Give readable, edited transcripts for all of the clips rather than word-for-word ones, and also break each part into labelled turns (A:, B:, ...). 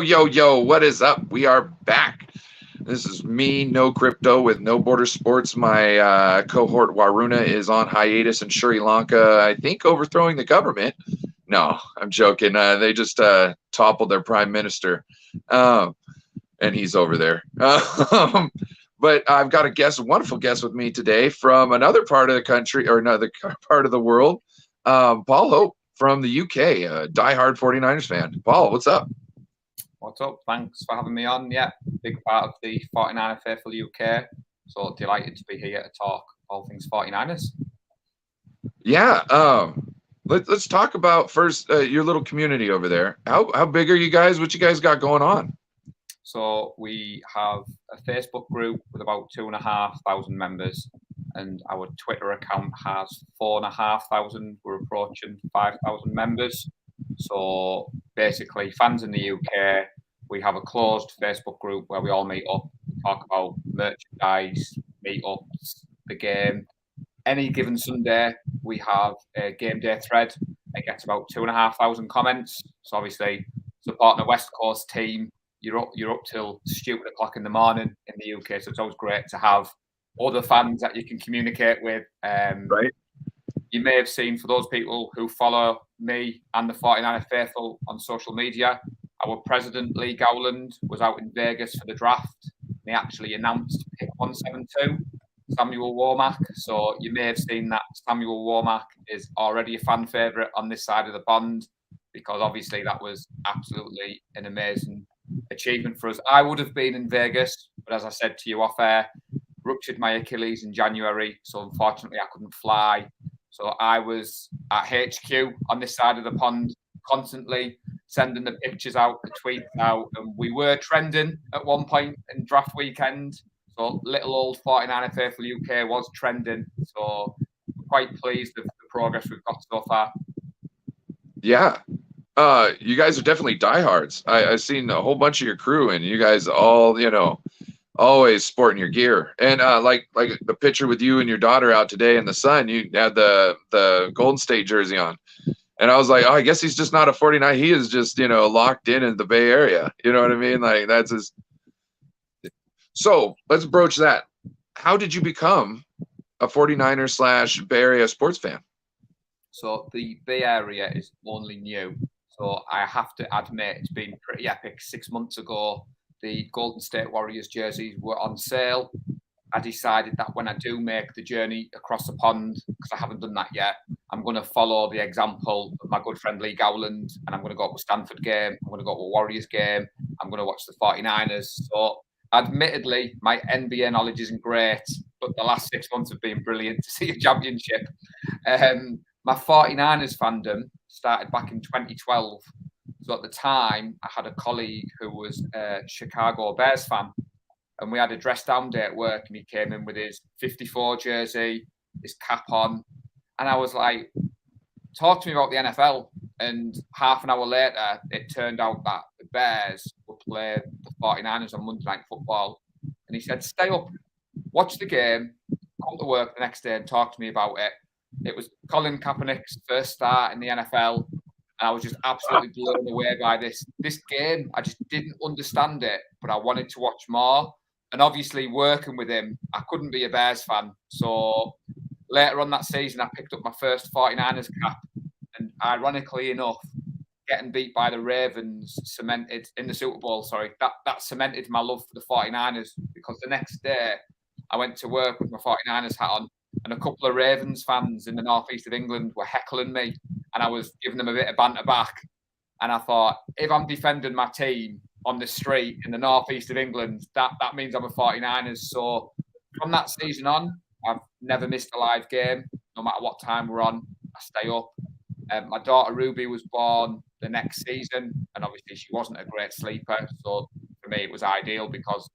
A: Yo, what is up? We are back. This is me, No Crypto with No Border Sports. My cohort Waruna is on hiatus in Sri Lanka, I think overthrowing the government. No, I'm joking. They just toppled their prime minister, and he's over there. But I've got a wonderful guest with me today from another part of the country or another part of the world. Paul Hope from the UK, a diehard 49ers fan. Paul, what's up?
B: What's up? Thanks for having me on. Yeah, big part of the 49er Faithful UK. So delighted to be here to talk all things 49ers.
A: Yeah. Let's talk about first your little community over there. How big are you guys? What you guys got going on?
B: So we have a Facebook group with about 2,500 members, and our Twitter account has 4,500. We're approaching 5,000 members. So basically, fans in the UK, we have a closed Facebook group where we all meet up, talk about merchandise, meetups, the game. Any given Sunday, we have a game day thread. It gets about 2,500 comments. So obviously, supporting a West Coast team, you're up till stupid o'clock in the morning in the UK. So it's always great to have other fans that you can communicate with.
A: Right.
B: You may have seen, for those people who follow me and the 49er Faithful on social media, our president, Lee Gowland, was out in Vegas for the draft. He actually announced pick 172, Samuel Womack. So you may have seen that Samuel Womack is already a fan favourite on this side of the pond, because obviously that was absolutely an amazing achievement for us. I would have been in Vegas, but as I said to you off air, ruptured my Achilles in January. So unfortunately I couldn't fly. So I was at HQ on this side of the pond, constantly sending the pictures out, the tweets out, and we were trending at one point in draft weekend. So little old 49er Faithful UK was trending. So we're quite pleased with the progress we've got so far.
A: Yeah. You guys are definitely diehards. I've seen a whole bunch of your crew, and you guys all, always sporting your gear. And like the picture with you and your daughter out today in the sun, you had the Golden State jersey on. And I was like, oh, I guess he's just not a 49. He is just, locked in the Bay Area. You know what I mean? Like, that's his. So let's broach that. How did you become a 49er / Bay Area sports fan?
B: So the Bay Area is only new. So I have to admit, it's been pretty epic. 6 months ago, the Golden State Warriors jerseys were on sale. I decided that when I do make the journey across the pond, because I haven't done that yet, I'm going to follow the example of my good friend Lee Gowland, and I'm going to go to a Stanford game. I'm going to go to a Warriors game. I'm going to watch the 49ers. So admittedly, my NBA knowledge isn't great, but the last 6 months have been brilliant to see a championship. My 49ers fandom started back in 2012. So at the time, I had a colleague who was a Chicago Bears fan, and we had a dress down day at work, and he came in with his 54 jersey, his cap on, and I was like, talk to me about the NFL. And half an hour later, it turned out that the Bears would play the 49ers on Monday Night Football. And he said, stay up, watch the game, come to work the next day and talk to me about it. It was Colin Kaepernick's first start in the NFL. And I was just absolutely blown away by this game. I just didn't understand it, but I wanted to watch more. And obviously, working with him, I couldn't be a Bears fan. So later on that season, I picked up my first 49ers cap. And ironically enough, getting beat by the Ravens cemented in the Super Bowl, that cemented my love for the 49ers, because the next day I went to work with my 49ers hat on, and a couple of Ravens fans in the northeast of England were heckling me, and I was giving them a bit of banter back. And I thought, if I'm defending my team on the street in the northeast of England, that means I'm a 49ers. So from that season on, I've never missed a live game, no matter what time we're on. I stay up. My daughter Ruby was born the next season, and obviously she wasn't a great sleeper. So for me, it was ideal, because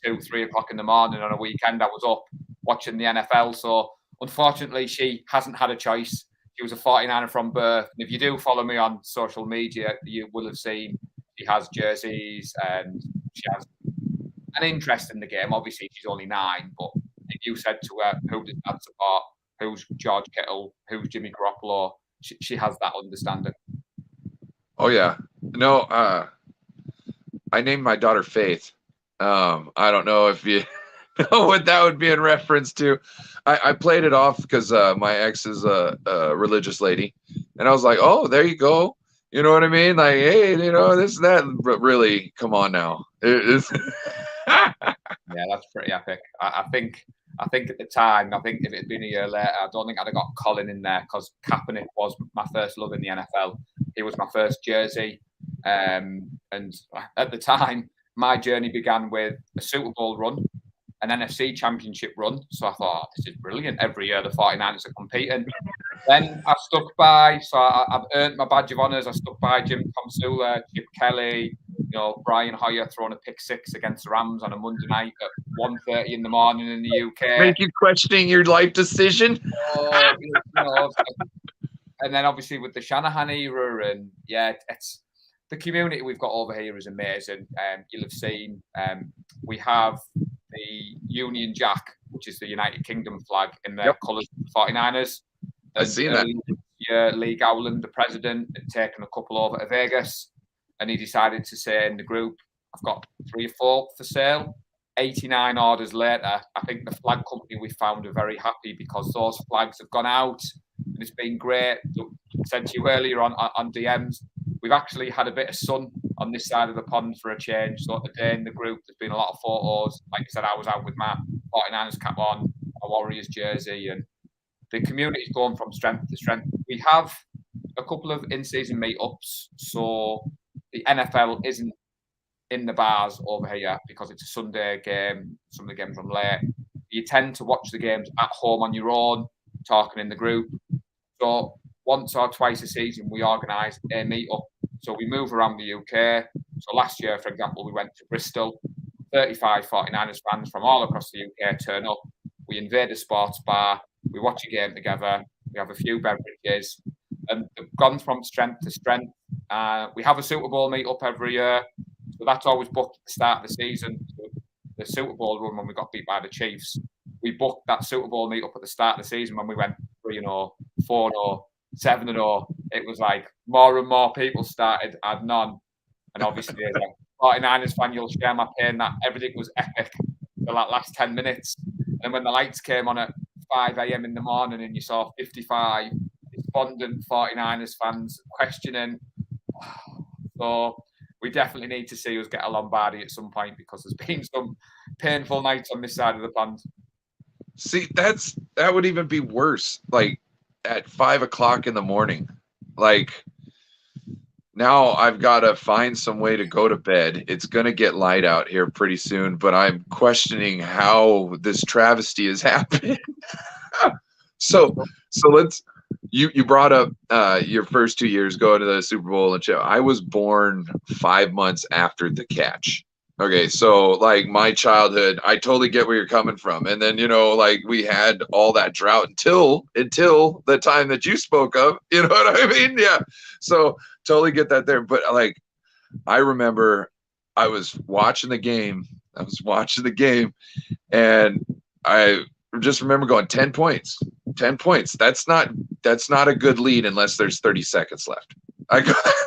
B: 2-3 o'clock in the morning on a weekend, I was up watching the NFL. So unfortunately, she hasn't had a choice. She was a 49er from birth. And if you do follow me on social media, you will have seen she has jerseys and she has an interest in the game. Obviously, she's only 9, but if you said to her, who does that support? Who's George Kittle? Who's Jimmy Garoppolo? She has that understanding.
A: Oh, yeah. No, I named my daughter Faith. I don't know if you know what that would be in reference to. I played it off because my ex is a religious lady, and I was like, oh, there you go. You know what I mean? Like, hey, you know, this and that. But really, come on now. It's
B: Yeah, that's pretty epic. I think at the time, I think if it had been a year later, I don't think I'd have got Colin in there because Kaepernick was my first love in the NFL. He was my first jersey. And at the time, my journey began with a Super Bowl run, an NFC championship run. So I thought, oh, this is brilliant. Every year the 49ers are competing. Then I stuck by, so I've earned my badge of honours. I stuck by Jim Tomsula, Chip Kelly, you know, Brian Hoyer throwing a pick six against the Rams on a Monday night at 1:30 in the morning in the UK.
A: make you questioning your life decision.
B: Oh, you know, and then obviously with the Shanahan era, and yeah, it's the community we've got over here is amazing. You'll have seen we have the Union Jack, which is the United Kingdom flag, in their colours of the 49ers.
A: I've seen that.
B: Yeah, Lee Gowland, the president, had taken a couple over to Vegas, and he decided to say in the group, I've got 3 or 4 for sale. 89 orders later, I think the flag company we found are very happy because those flags have gone out, and it's been great. I said to you earlier on DMs, we've actually had a bit of sun on this side of the pond for a change. So today in the group, there's been a lot of photos. Like I said, I was out with my 49ers cap on, a Warriors jersey, and the community's gone from strength to strength. We have a couple of in-season meetups, so the NFL isn't in the bars over here because it's a Sunday game. Some of the games run late. You tend to watch the games at home on your own, talking in the group. So once or twice a season, we organise a meetup. So we move around the UK. So last year, for example, we went to Bristol. 35 49ers fans from all across the UK turn up. We invade a sports bar. We watch a game together. We have a few beverages. And they've gone from strength to strength. We have a Super Bowl meetup every year. So that's always booked at the start of the season. So the Super Bowl run when we got beat by the Chiefs, we booked that Super Bowl meetup at the start of the season when we went 3-0, 4-0, 7-0. It was like more and more people started adding on. And obviously, as a 49ers fan, you'll share my pain that everything was epic for that last 10 minutes. And when the lights came on at 5 a.m. in the morning and you saw 55 despondent 49ers fans questioning, so we definitely need to see us get a Lombardi at some point because there's been some painful nights on this side of the pond.
A: See, that would even be worse. Like at 5 o'clock in the morning, like now I've got to find some way to go to bed. It's going to get light out here pretty soon, but I'm questioning how this travesty is happening. So let's, you brought up your first 2 years going to the Super Bowl and show. I was born 5 months after the catch. Okay, so like my childhood, I totally get where you're coming from. And then, you know, like we had all that drought until the time that you spoke of, you know what I mean? Yeah. So totally get that there. But like, I remember I was watching the game and I just remember going 10 points. That's not a good lead unless there's 30 seconds left.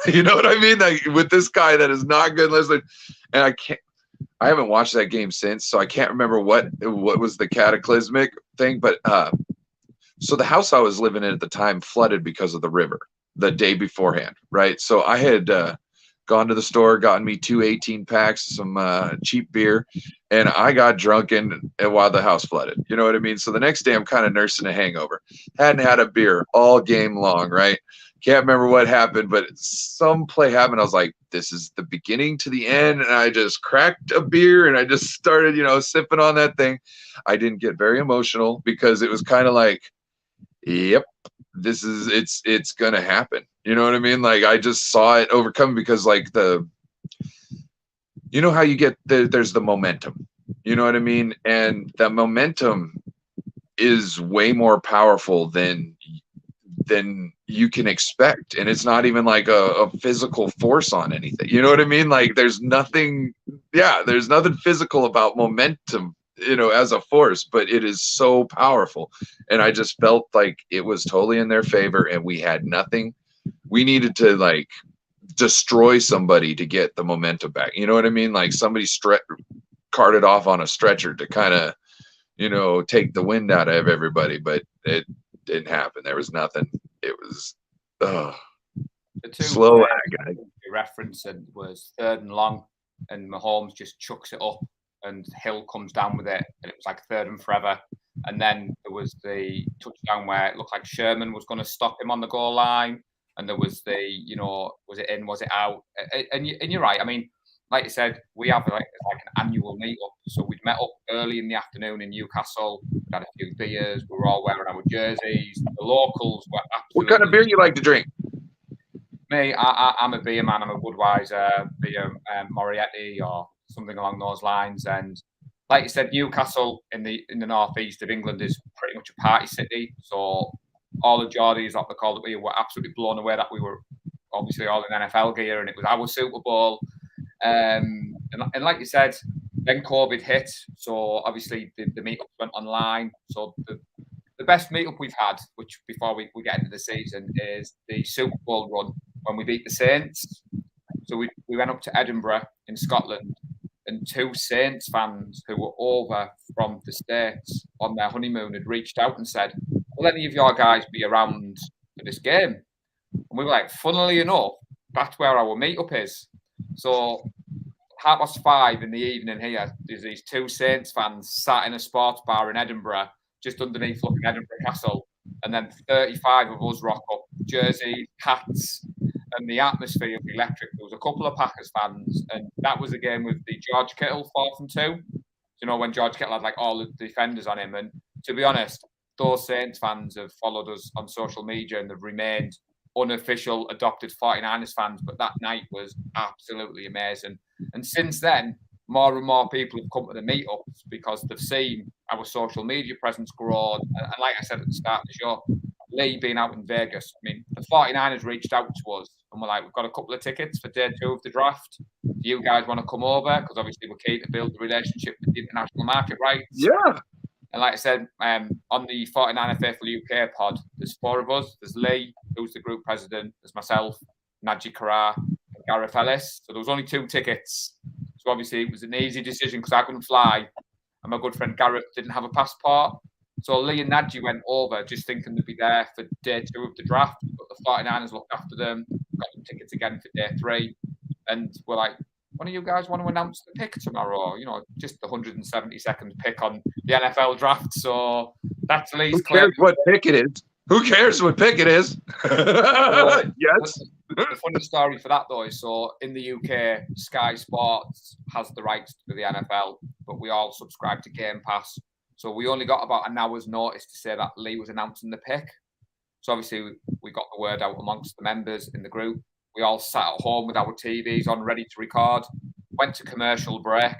A: You know what I mean? Like with this guy, that is not good unless and I haven't watched that game since, so I can't remember what was the cataclysmic thing. But so the house I was living in at the time flooded because of the river the day beforehand, right? So I had gone to the store, gotten me 2 18-packs, some cheap beer, and I got drunk while the house flooded. You know what I mean? So the next day I'm kind of nursing a hangover. Hadn't had a beer all game long, right? Can't remember what happened, but some play happened. I was like, this is the beginning to the end. And I just cracked a beer and I just started, you know, sipping on that thing. I didn't get very emotional because it was kind of like, yep, it's going to happen. You know what I mean? Like I just saw it overcome because like you know how you get there's the momentum, you know what I mean? And the momentum is way more powerful than you can expect, and it's not even like a physical force on anything, you know what I mean? Like there's nothing physical about momentum, you know, as a force, but it is so powerful. And I just felt like it was totally in their favor, and we had nothing. We needed to like destroy somebody to get the momentum back. You know what I mean? Like somebody carted off on a stretcher to kind of, you know, take the wind out of everybody, but it didn't happen. There was nothing. It was
B: The two
A: slow
B: guys referenced was 3rd and long, and Mahomes just chucks it up, and Hill comes down with it, and it was like 3rd and forever. And then there was the touchdown where it looked like Sherman was going to stop him on the goal line, and there was the, you know, was it in, was it out? And you're right. I mean, like you said, we have like an annual meetup. So we'd met up early in the afternoon in Newcastle. We had a few beers. We were all wearing our jerseys. The locals were absolutely.
A: What kind of beer you like to drink?
B: Me, I'm a beer man. I'm a Budweiser, beer, Moriarty, or something along those lines. And like you said, Newcastle in the northeast of England is pretty much a party city. So all the Geordies, like they called it, we were absolutely blown away that we were obviously all in NFL gear, and it was our Super Bowl. And like you said, then COVID hit, so obviously the meetups went online. So the best meetup we've had, which before we get into the season, is the Super Bowl run when we beat the Saints. So we went up to Edinburgh in Scotland, and 2 Saints fans who were over from the States on their honeymoon had reached out and said, will any of your guys be around for this game? And we were like, funnily enough, that's where our meetup is. So 5:30 in the evening here, there's these 2 Saints fans sat in a sports bar in Edinburgh, just underneath looking Edinburgh Castle, and then 35 of us rock up, jerseys, hats, and the atmosphere was electric. There was a couple of Packers fans, and that was a game with the George Kittle 4th and 2. You know, when George Kittle had like all the defenders on him. And to be honest, those Saints fans have followed us on social media and they've remained unofficial adopted 49ers fans, but that night was absolutely amazing. And since then, more and more people have come to the meetups because they've seen our social media presence grow. And like I said at the start of the show, Lee being out in Vegas, I mean, the 49ers reached out to us and we're like, we've got a couple of tickets for day 2 of the draft. Do you guys want to come over? Because obviously we're keen to build the relationship with the international market rights.
A: Yeah.
B: And like I said, on the 49er Faithful UK pod, there's 4 of us. There's Lee, who's the group president. There's myself, Najee Karar, and Gareth Ellis. So there was only 2 tickets. So obviously it was an easy decision because I couldn't fly. And my good friend Gareth didn't have a passport. So Lee and Najee went over just thinking they'd be there for day 2 of the draft. But the 49ers looked after them, got them tickets again for day 3. And we're like, one of you guys want to announce the pick tomorrow? You know, just the 172nd pick on the NFL draft. So that's Lee's claim.
A: Who cares what pick it is? Who cares what pick it is? Yes.
B: The funny story for that, though, is so in the UK, Sky Sports has the rights to the NFL, but we all subscribe to Game Pass. So we only got about an hour's notice to say that Lee was announcing the pick. So obviously we got the word out amongst the members in the group. We all sat at home with our TVs on, ready to record. Went to commercial break.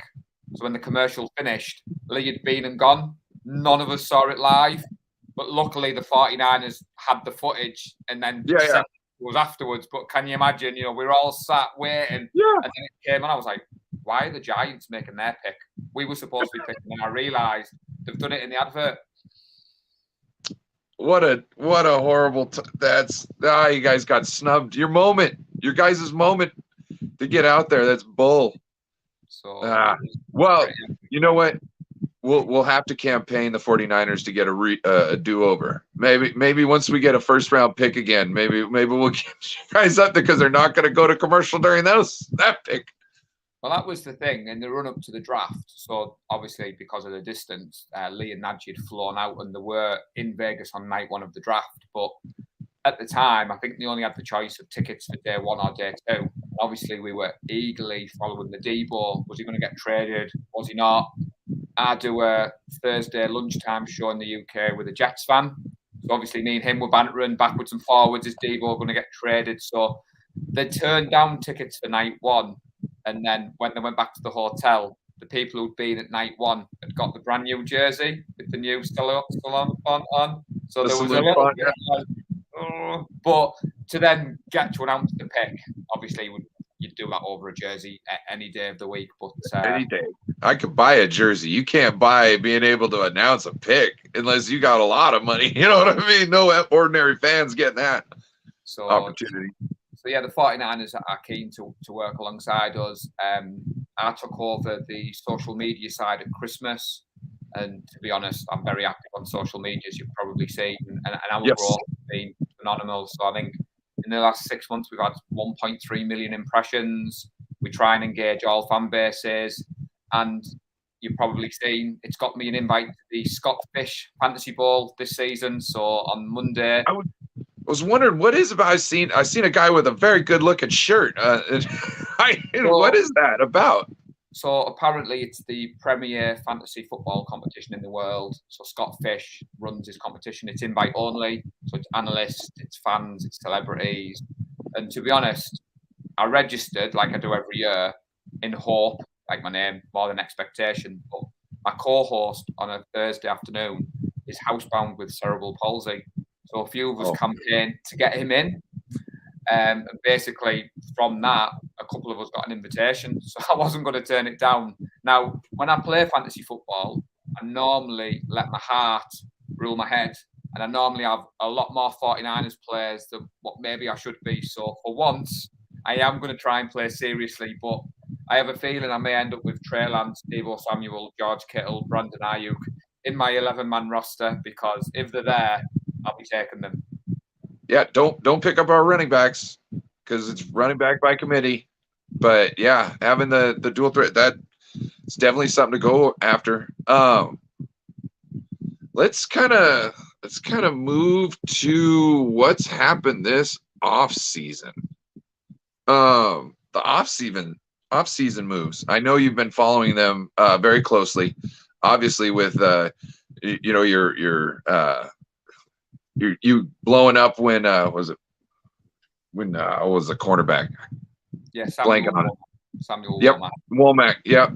B: So when the commercial finished, Lee had been and gone. None of us saw it live. But luckily, the 49ers had the footage and then it was afterwards. But can you imagine, you know, we were all sat waiting. Yeah. And then it came on. I was like, why are the Giants making their pick? We were supposed to be picking, and I realised they've done it in the advert.
A: What a horrible you guys got snubbed. Your guys' moment to get out there. That's bull.
B: So
A: well, you know what? We'll have to campaign the 49ers to get a do-over. Maybe once we get a first-round pick again, maybe we'll get you guys up there because they're not going to go to commercial during that pick.
B: Well, that was the thing in the run-up to the draft. So, obviously, because of the distance, Lee and Najee had flown out and they were in Vegas on night 1 of the draft. But at the time, I think they only had the choice of tickets for day 1 or day 2. Obviously, we were eagerly following the Debo. Was he going to get traded? Was he not? I do a Thursday lunchtime show in the UK with a Jets fan. So, obviously, me and him were bantering backwards and forwards. Is Debo going to get traded? So, they turned down tickets for night 1. And then when they went back to the hotel, the people who'd been at night 1 had got the brand new jersey with the new still on. So there was a little bit but to then get to announce the pick, obviously you'd do that over a jersey any day of the week. But
A: any day. I could buy a jersey. You can't buy being able to announce a pick unless you got a lot of money. You know what I mean? No ordinary fans getting that opportunity.
B: So yeah, the 49ers are keen to work alongside us. I took over the social media side at Christmas, and to be honest, I'm very active on social media, as you've probably seen, and our
A: Yes.
B: growth has been phenomenal. So I think in the last 6 months we've had 1.3 million impressions. We try and engage all fan bases, and you've probably seen it's got me an invite to the Scott Fish Fantasy Bowl this season. So on Monday.
A: I was wondering what is about. I seen a guy with a very good looking shirt. What is that about?
B: So apparently it's the premier fantasy football competition in the world. So Scott Fish runs his competition. It's invite only. So it's analysts, it's fans, it's celebrities. And to be honest, I registered like I do every year in hope, like my name, more than expectation. But my co-host on a Thursday afternoon is housebound with cerebral palsy. So a few of us campaigned to get him in. And basically, from that, a couple of us got an invitation. So I wasn't going to turn it down. Now, when I play fantasy football, I normally let my heart rule my head. And I normally have a lot more 49ers players than what maybe I should be. So for once, I am going to try and play seriously. But I have a feeling I may end up with Trey Lance, Deebo Samuel, George Kittle, Brandon Ayuk in my 11-man roster, because if they're there, I'll be taking them.
A: Yeah, don't pick up our running backs because it's running back by committee. But yeah, having the dual threat, that's definitely something to go after. Let's kind of move to what's happened this off season. The off season moves. I know you've been following them very closely. Obviously, with you blowing up when was a cornerback?
B: Yeah,
A: Samuel Womack. Yep.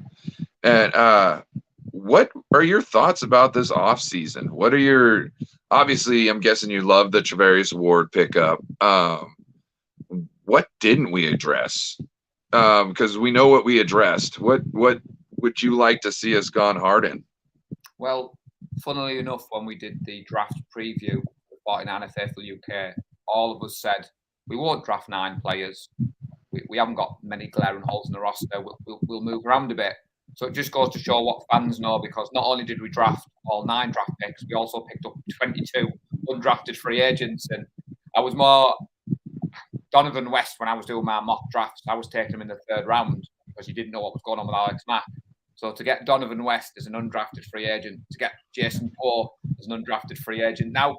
A: And what are your thoughts about this offseason? What are your obviously? I'm guessing you love the Travarius Ward pickup. What didn't we address? Because we know what we addressed. What would you like to see us gone hard in?
B: Well, funnily enough, when we did the draft preview, 49er Faithful UK, all of us said we won't draft 9 players. We haven't got many glaring holes in the roster. We'll move around a bit. So it just goes to show what fans know, because not only did we draft all 9 draft picks, we also picked up 22 undrafted free agents. And I was more Donovan West when I was doing my mock drafts. I was taking him in the 3rd round because you didn't know what was going on with Alex Mack. So to get Donovan West as an undrafted free agent, to get Jason Poe as an undrafted free agent. Now,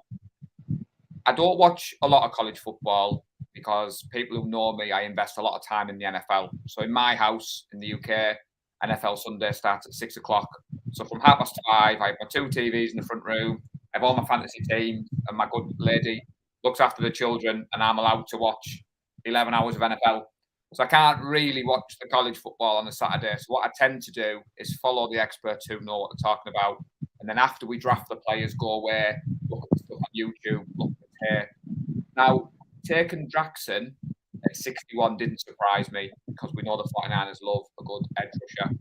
B: I don't watch a lot of college football because people who know me, I invest a lot of time in the NFL. So in my house in the UK, NFL Sunday starts at 6 o'clock. So from 5:30, I have my 2 TVs in the front room. I have all my fantasy team, and my good lady looks after the children, and I'm allowed to watch 11 hours of NFL. So I can't really watch the college football on a Saturday. So what I tend to do is follow the experts who know what they're talking about. And then after we draft the players, go away, look at stuff on YouTube, look at here. Now, taking Jackson at 61 didn't surprise me, because we know the 49ers love a good edge rusher.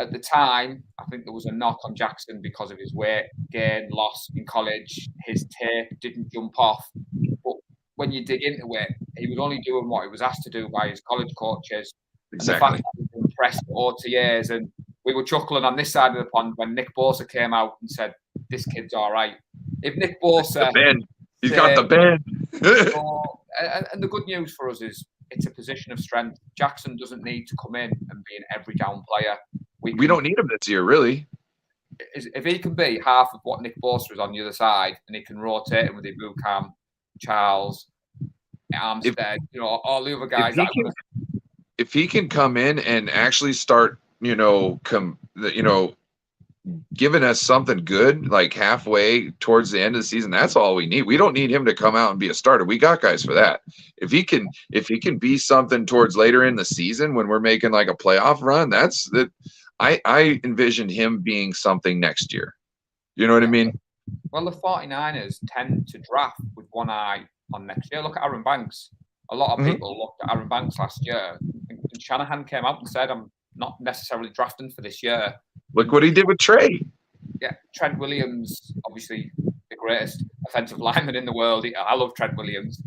B: At the time, I think there was a knock on Jackson because of his weight gain, loss in college. His tape didn't jump off. But when you dig into it, he was only doing what he was asked to do by his college coaches.
A: Exactly.
B: And the fact that he was impressed at OTAs, and we were chuckling on this side of the pond when Nick Bosa came out and said, "This kid's all right." If Nick Bosa,
A: he's got the bend.
B: And the good news for us is it's a position of strength. Jackson doesn't need to come in and be an every down player.
A: We don't need him this year, really.
B: If he can be half of what Nick Bosa is on the other side, and he can rotate him with Ibukam, Charles, Armstead, all the other guys.
A: If he can come in and actually start, giving us something good, like halfway towards the end of the season, that's all we need. We don't need him to come out and be a starter. We got guys for that. If he can be something towards later in the season when we're making like a playoff run, that's that. I envision him being something next year. You know what I mean?
B: Well, the 49ers tend to draft with one eye on next year. Look at Aaron Banks. A lot of people looked at Aaron Banks last year, and Shanahan came out and said, "I'm not necessarily drafting for this year."
A: Look what he did with Trey.
B: Yeah, Trent Williams, obviously the greatest offensive lineman in the world. I love Trent Williams.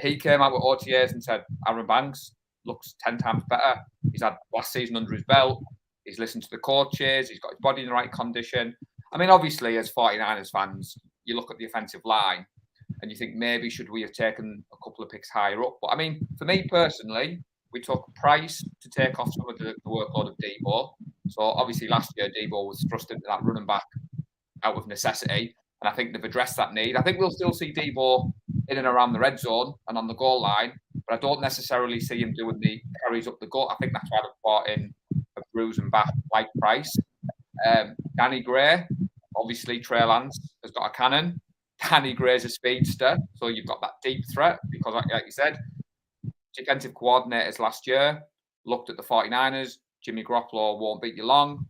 B: He came out with OTAs and said, Aaron Banks looks 10 times better. He's had last season under his belt. He's listened to the coaches. He's got his body in the right condition. I mean, obviously, as 49ers fans, you look at the offensive line and you think maybe should we have taken a couple of picks higher up. But I mean, for me personally, we took Price to take off some of the workload of Debo. So obviously last year, Debo was thrust into that running back out of necessity. And I think they've addressed that need. I think we'll still see Debo in and around the red zone and on the goal line, but I don't necessarily see him doing the carries up the gut. I think that's why they've brought in a bruise and back like Price. Danny Gray, obviously Trey Lance has got a cannon. Danny Gray's a speedster, so you've got that deep threat because, like you said, defensive coordinators last year looked at the 49ers. Jimmy Garoppolo won't beat you long.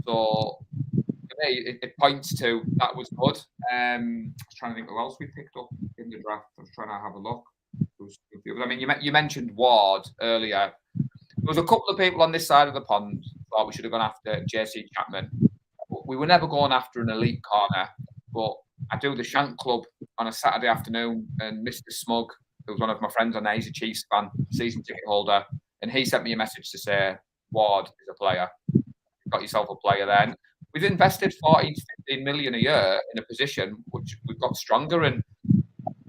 B: So for me, it points to that was good. I was trying to think who else we picked up in the draft. I was trying to have a look. I mean, you mentioned Ward earlier. There was a couple of people on this side of the pond thought we should have gone after JC Chapman. We were never going after an elite corner, but I do the Shank Club on a Saturday afternoon, and Mr. Smug, who's one of my friends on there, he's a Chiefs fan, season ticket holder, and he sent me a message to say, Ward is a player. You've got yourself a player then. We've invested 14 to 15 million a year in a position which we've got stronger, and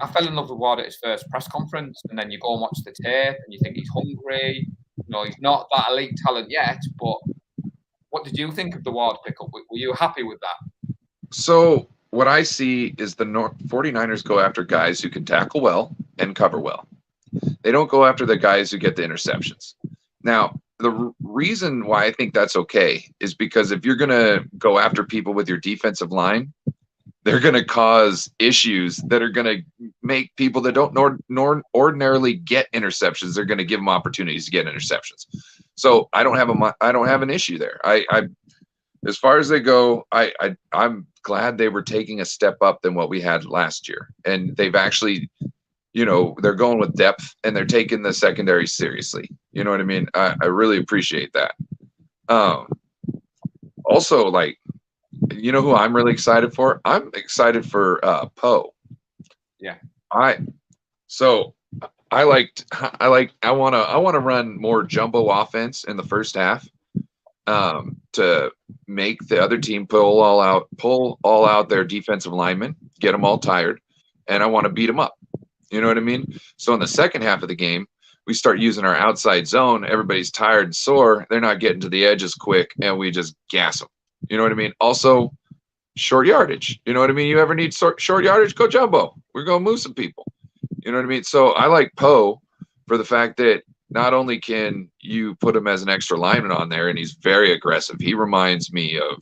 B: I fell in love with Ward at his first press conference, and then you go and watch the tape and you think he's hungry. You know, he's not that elite talent yet, but what did you think of the Ward pickup? Were you happy with that?
A: So what I see is the 49ers go after guys who can tackle well and cover well. They don't go after the guys who get the interceptions. Now, the reason why I think that's okay is because if you're going to go after people with your defensive line, they're going to cause issues that are going to make people that don't ordinarily get interceptions. They're going to give them opportunities to get interceptions. So I don't have an issue there. I as far as they go, I'm glad they were taking a step up than what we had last year, and they've actually, you know, they're going with depth and they're taking the secondary seriously. You know what I mean? I really appreciate that. Also, like, you know who I'm really excited for? I'm excited for Poe.
B: Yeah.
A: I want to run more jumbo offense in the first half to make the other team pull all out their defensive linemen, get them all tired, and I want to beat them up. You know what I mean? So in the second half of the game, we start using our outside zone. Everybody's tired and sore. They're not getting to the edges quick, and we just gas them. You know what I mean? Also, short yardage. You know what I mean? You ever need short yardage? Go jumbo. We're going to move some people. You know what I mean? So I like Poe for the fact that not only can you put him as an extra lineman on there, and he's very aggressive. He reminds me of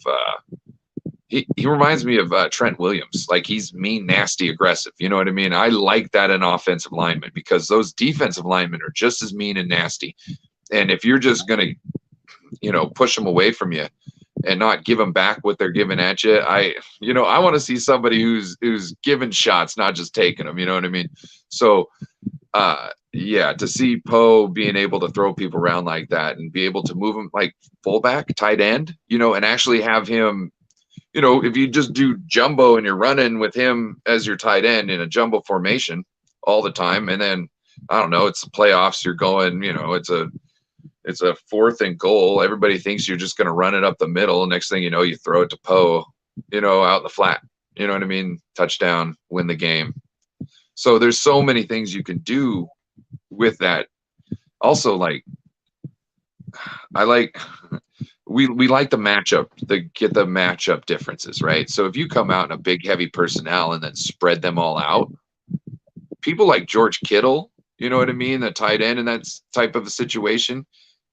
A: Trent Williams. Like, he's mean, nasty, aggressive. You know what I mean? I like that in offensive linemen because those defensive linemen are just as mean and nasty. And if you're just going to, you know, push them away from you and not give them back what they're giving at you, I want to see somebody who's giving shots, not just taking them. You know what I mean? So, yeah, to see Poe being able to throw people around like that and be able to move him like fullback, tight end, you know, and actually have him, you know, if you just do jumbo and you're running with him as your tight end in a jumbo formation all the time, and then, I don't know, it's the playoffs, you're going, you know, it's a 4th and goal. Everybody thinks you're just going to run it up the middle. Next thing you know, you throw it to Poe, you know, out in the flat. You know what I mean? Touchdown, win the game. So there's so many things you can do with that. Also, like, we like the matchup, get the matchup differences, right? So if you come out in a big, heavy personnel and then spread them all out, people like George Kittle, you know what I mean, the tight end in that type of a situation,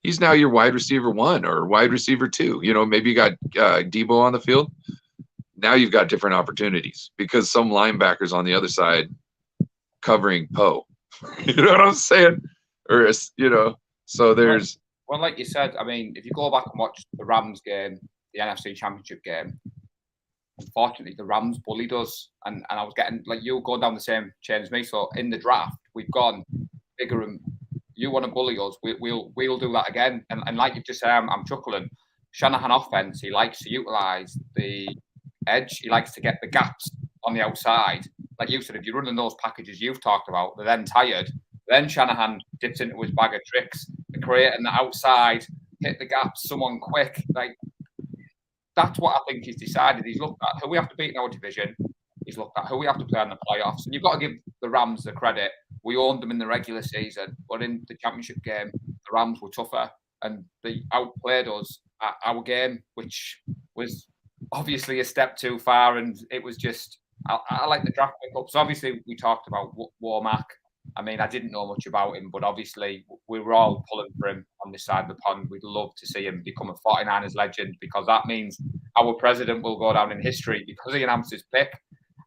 A: he's now your wide receiver 1 or wide receiver 2. You know, maybe you got Debo on the field. Now you've got different opportunities because some linebackers on the other side covering Poe. You know what I'm saying? Or, you know, so there's.
B: Well, like you said, I mean, if you go back and watch the Rams game, the NFC Championship game, unfortunately, the Rams bullied us. And I was getting, like, you going down the same chain as me. So in the draft, we've gone bigger and you want to bully us, we'll do that again. And like you've just said, I'm chuckling. Shanahan offense, he likes to utilize the edge. He likes to get the gaps on the outside like you said, if you're running those packages you've talked about, they're then tired. Then Shanahan dips into his bag of tricks to create an outside, hit the gap, someone quick. Like, that's what I think he's decided. He's looked at who we have to beat in our division. He's looked at who we have to play in the playoffs. And you've got to give the Rams the credit. We owned them in the regular season, but in the championship game, the Rams were tougher and they outplayed us at our game, which was obviously a step too far. And it was just, I like the draft pickups. Obviously, we talked about Warmack. I mean, I didn't know much about him, but obviously we were all pulling for him on this side of the pond. We'd love to see him become a 49ers legend because that means our president will go down in history because he announced his pick.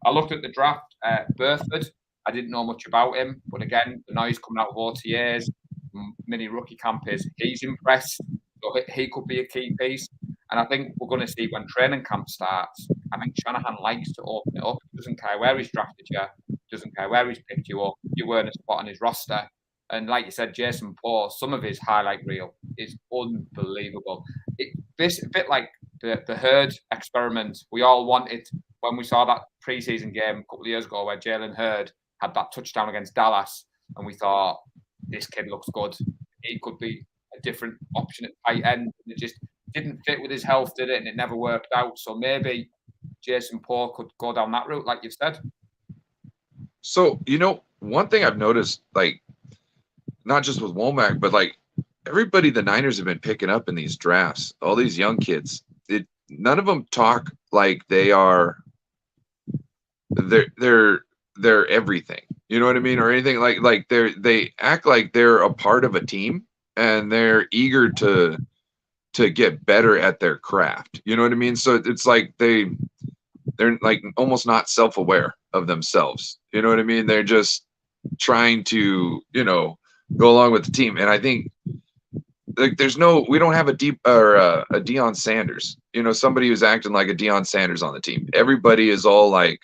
B: I looked at the draft. Burford, I didn't know much about him, but again, the noise coming out of OTAs, mini rookie camp is he's impressed. So he could be a key piece. And I think we're going to see when training camp starts, I think Shanahan likes to open it up. He doesn't care where he's drafted you, doesn't care where he's picked you up. You weren't a spot on his roster. And like you said, Jason Paul, some of his highlight reel is unbelievable. This a bit like the Hurd experiment we all wanted when we saw that preseason game a couple of years ago where Jalen Hurd had that touchdown against Dallas, and we thought, this kid looks good. He could be a different option at tight end. It just didn't fit with his health, did it? And it never worked out. So maybe Jason Paul could go down that route, like you've said.
A: So, one thing I've noticed, like, not just with Womack, but like everybody the Niners have been picking up in these drafts, all these young kids, none of them talk like they're everything. You know what I mean? Or anything like they act like they're a part of a team and they're eager to get better at their craft. You know what I mean? So it's like they're like almost not self-aware of themselves. You know what I mean? They're just trying to, go along with the team. And I think like we don't have a Deion Sanders, somebody who's acting like a Deion Sanders on the team. Everybody is all like,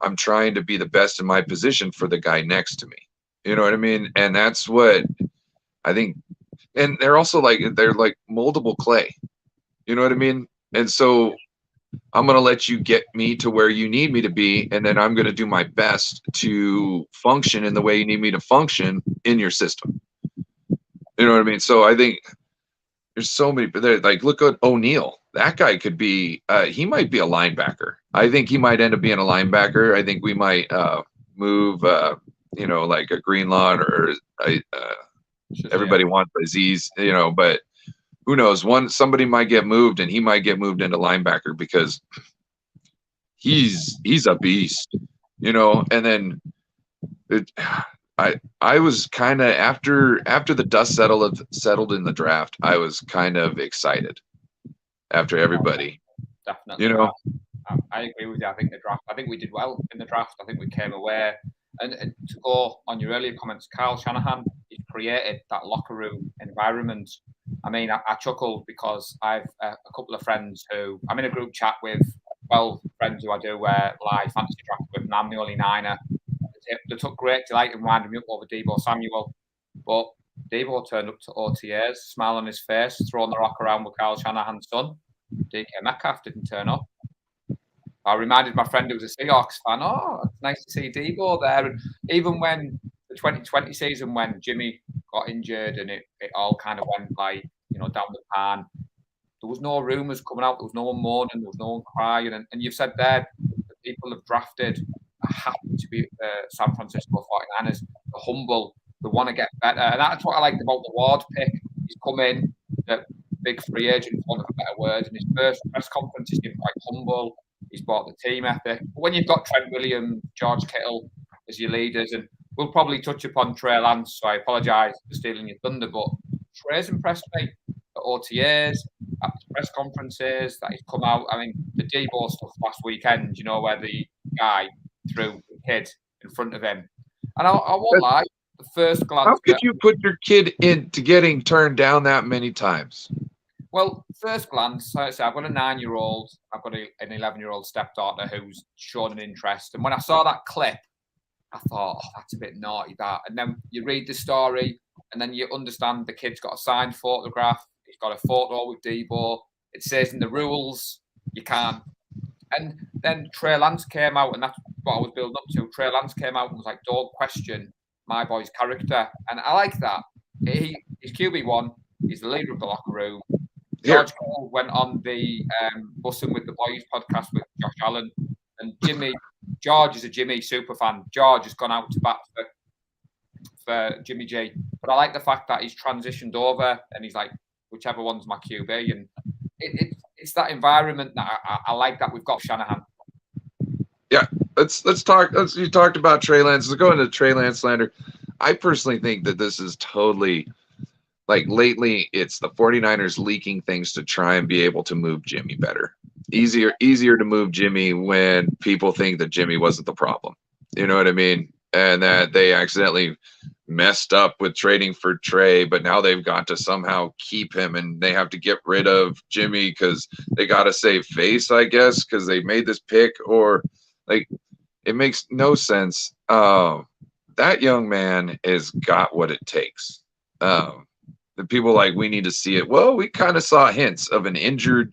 A: I'm trying to be the best in my position for the guy next to me. You know what I mean? And that's what I think. And they're also like moldable clay. You know what I mean? And so I'm going to let you get me to where you need me to be. And then I'm going to do my best to function in the way you need me to function in your system. You know what I mean? So I think there's so many, like, look at O'Neal. That guy could be, he might be a linebacker. I think he might end up being a linebacker. I think we might move, like a Greenlaw or everybody wants Aziz, but who knows? Somebody might get moved and he might get moved into linebacker because he's a beast, and then I was kind of after the dust settled in the draft, I was kind of excited after everybody.
B: Definitely. I agree with you. I think we did well in the draft. I think we came away. And to go on your earlier comments, Kyle Shanahan, he's created that locker room environment. I mean, I chuckled because I've a couple of friends who I'm in a group chat with 12 friends who I do live fantasy draft with, and I'm the only Niner. They took great delight in winding me up over Deebo Samuel, but Deebo turned up to OTAs, smile on his face, throwing the rock around with Kyle Shanahan's son. DK Metcalf didn't turn up. I reminded my friend who was a Seahawks fan, it's nice to see Deebo there. And even when the 2020 season, when Jimmy got injured and it all kind of went like, down the pan, there was no rumours coming out. There was no one mourning. There was no one crying. And you've said there, the people have drafted are happy to be the San Francisco 49ers. They're humble. They want to get better. And that's what I liked about the Ward pick. He's come in, the big free agent, for want of a better word. And his first press conference, he's been quite humble. He's brought the team ethic. But when you've got Trent Williams, George Kittle as your leaders, and we'll probably touch upon Trey Lance, so I apologise for stealing your thunder, but Trey's impressed me at OTAs, at press conferences, that he's come out. I mean, the Deebo stuff last weekend, where the guy threw the kid in front of him. And I won't lie, the first glance...
A: How could you put your kid into getting turned down that many times?
B: Well, first glance, like I say, I've got a 9-year-old, I've got an 11-year-old stepdaughter who's shown an interest. And when I saw that clip, I thought, that's a bit naughty, that. And then you read the story, and then you understand the kid's got a signed photograph. He's got a photo with Deebo. It says in the rules, you can't. And then Trey Lance came out, and that's what I was building up to. Trey Lance came out and was like, "Don't question my boy's character," and I like that. He's QB1. He's the leader of the locker room. George Cole went on the Bussing with the Boys podcast with Josh Allen, and George is a Jimmy super fan. George has gone out to bat for Jimmy G, but I like the fact that he's transitioned over and he's like, whichever one's my QB, and it's that environment that I like that we've got Shanahan.
A: Yeah, let's talk. You talked about Trey Lance. Let's go into Trey Lance slander. I personally think that this is totally, like, lately it's the 49ers leaking things to try and be able to move Jimmy better. Easier to move Jimmy when people think that Jimmy wasn't the problem. You know what I mean? And that they accidentally messed up with trading for Trey, but now they've got to somehow keep him, and they have to get rid of Jimmy because they got to save face, I guess, because they made this pick, or like, it makes no sense. That young man has got what it takes. The people like, we need to see it. Well, we kind of saw hints of an injured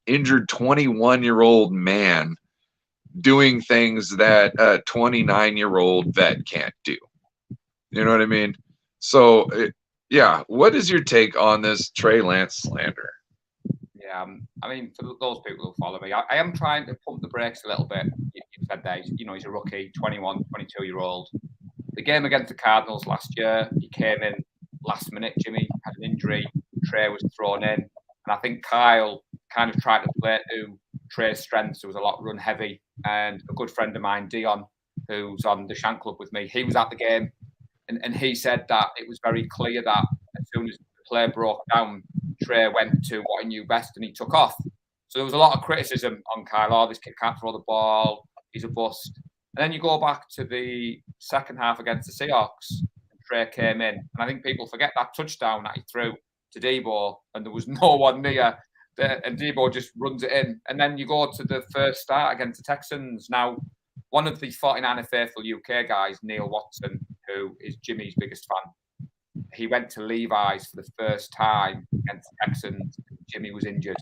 A: 21-year-old man doing things that a 29-year-old vet can't do. You know what I mean? So, yeah, what is your take on this Trey Lance slander?
B: Yeah, I mean, for those people who follow me, I am trying to pump the brakes a little bit. You said that, he's a rookie, 21, 22-year-old. The game against the Cardinals last year, he came in last minute. Jimmy had an injury. Trey was thrown in. And I think Kyle kind of tried to play to Trey's strengths. There was a lot run heavy. And a good friend of mine, Dion, who's on the Shank Club with me, he was at the game. And he said that it was very clear that as soon as the play broke down, Trey went to what he knew best and he took off. So there was a lot of criticism on Kyle. Oh, this kid can't throw the ball. He's a bust. And then you go back to the second half against the Seahawks, and Trey came in. And I think people forget that touchdown that he threw to Debo, and there was no one near. And Debo just runs it in. And then you go to the first start against the Texans. Now, one of the 49er faithful UK guys, Neil Watson, who is Jimmy's biggest fan, he went to Levi's for the first time against the Texans. Jimmy was injured.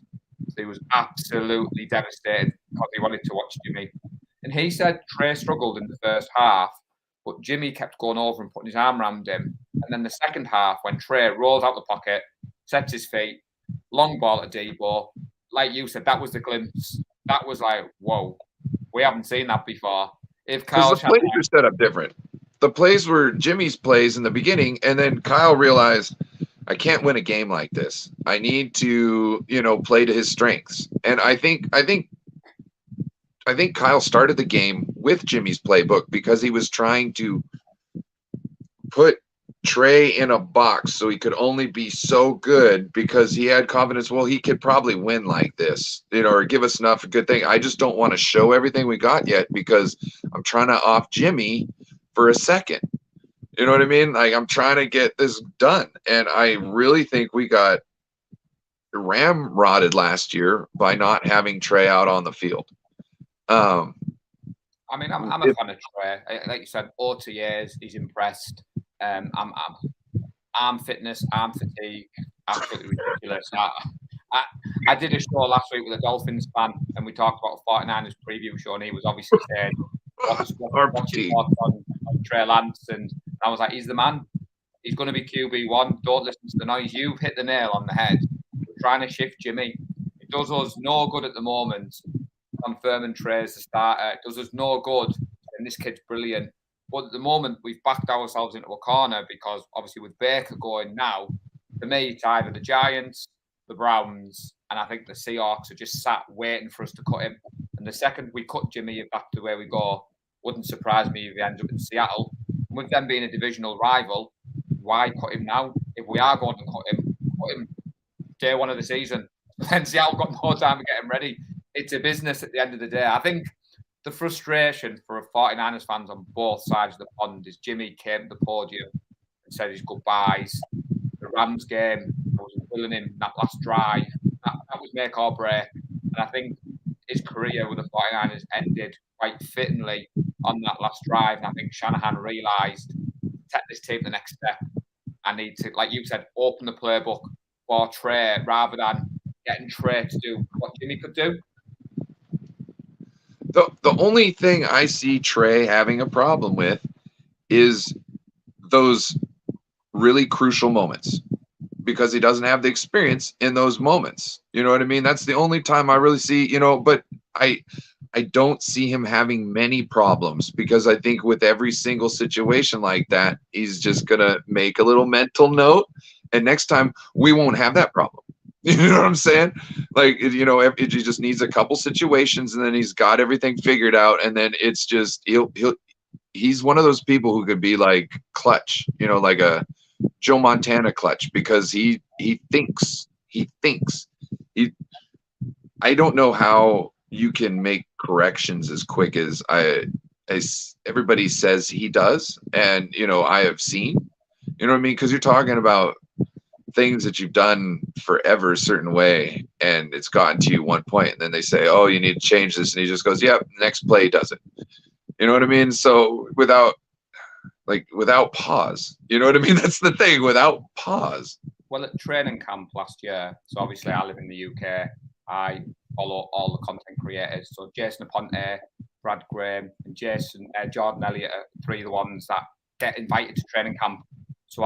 B: So he was absolutely devastated because he wanted to watch Jimmy. And he said Trey struggled in the first half, but Jimmy kept going over and putting his arm around him. And then the second half, when Trey rolls out the pocket, sets his feet, long ball at Debo, like you said, that was the glimpse. That was like, whoa, we haven't seen that before. If Kyle
A: the plays are set up different. The plays were Jimmy's plays in the beginning, and then Kyle realized, I can't win a game like this. I need to, play to his strengths. And I think Kyle started the game with Jimmy's playbook because he was trying to put Trey in a box so he could only be so good because he had confidence. Well, he could probably win like this, or give us enough good thing. I just don't want to show everything we got yet because I'm trying to off Jimmy for a second. You know what I mean? Like, I'm trying to get this done. And I really think we got ramrodded last year by not having Trey out on the field.
B: I mean, I'm a fan of Trey. Like you said, OTAs, he's impressed. Arm fitness, arm fatigue, absolutely ridiculous. I did a show last week with a Dolphins fan, and we talked about a 49ers preview show, and he was obviously saying, watching on Trey Lance, and I was like, he's the man. He's going to be QB1. Don't listen to the noise. You've hit the nail on the head. We're trying to shift Jimmy. It does us no good at the moment. Confirming Trey as the starter. It does us no good. And this kid's brilliant. But at the moment, we've backed ourselves into a corner because obviously with Baker going now, for me, it's either the Giants, the Browns, and I think the Seahawks are just sat waiting for us to cut him. And the second we cut Jimmy back to where we go, wouldn't surprise me if he ends up in Seattle. And with them being a divisional rival, why cut him now? If we are going to cut him day one of the season. Then Seattle got no time to get him ready. It's a business at the end of the day. I think the frustration for 49ers fans on both sides of the pond is Jimmy came to the podium and said his goodbyes. The Rams game, I was willing him that last drive. That was make or break. And I think his career with the 49ers ended quite fittingly on that last drive. And I think Shanahan realised, take this team to the next step. I need to, like you said, open the playbook for Trey rather than getting Trey to do what Jimmy could do.
A: The only thing I see Trey having a problem with is those really crucial moments, because he doesn't have the experience in those moments. You know what I mean? That's the only time I really see, but I don't see him having many problems, because I think with every single situation like that, he's just going to make a little mental note, and next time we won't have that problem. You know what I'm saying? Like, if he just needs a couple situations, and then he's got everything figured out, and then it's just he's one of those people who could be like clutch, like a Joe Montana clutch, because he thinks. I don't know how you can make corrections as quick as everybody says he does, and I have seen. You know what I mean? Because you're talking about things that you've done forever a certain way, and it's gotten to you one point, and then they say, "Oh, you need to change this," and he just goes, "Yep, next play does it." You know what I mean? So without pause, you know what I mean? That's the thing, without pause.
B: Well, at training camp last year, so obviously I live in the UK. I follow all the content creators. So Jason Aponte, Brad Graham, and Jordan Elliott are three of the ones that get invited to training camp. So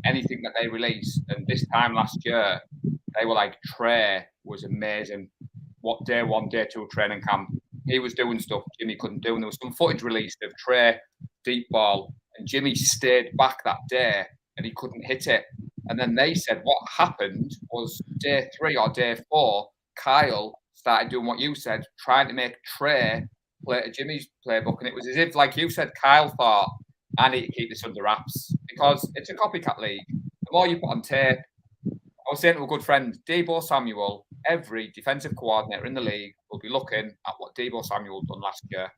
B: anything that they release, and this time last year, they were like, Trey was amazing. What day one, day two training camp, he was doing stuff Jimmy couldn't do. And there was some footage released of Trey deep ball, and Jimmy stayed back that day and he couldn't hit it. And then they said what happened was day 3 or day 4, Kyle started doing what you said, trying to make Trey play to Jimmy's playbook. And it was as if, like you said, Kyle thought, I need to keep this under wraps, because it's a copycat league. The more you put on tape, I was saying to a good friend, Deebo Samuel, every defensive coordinator in the league will be looking at what Deebo Samuel done last year.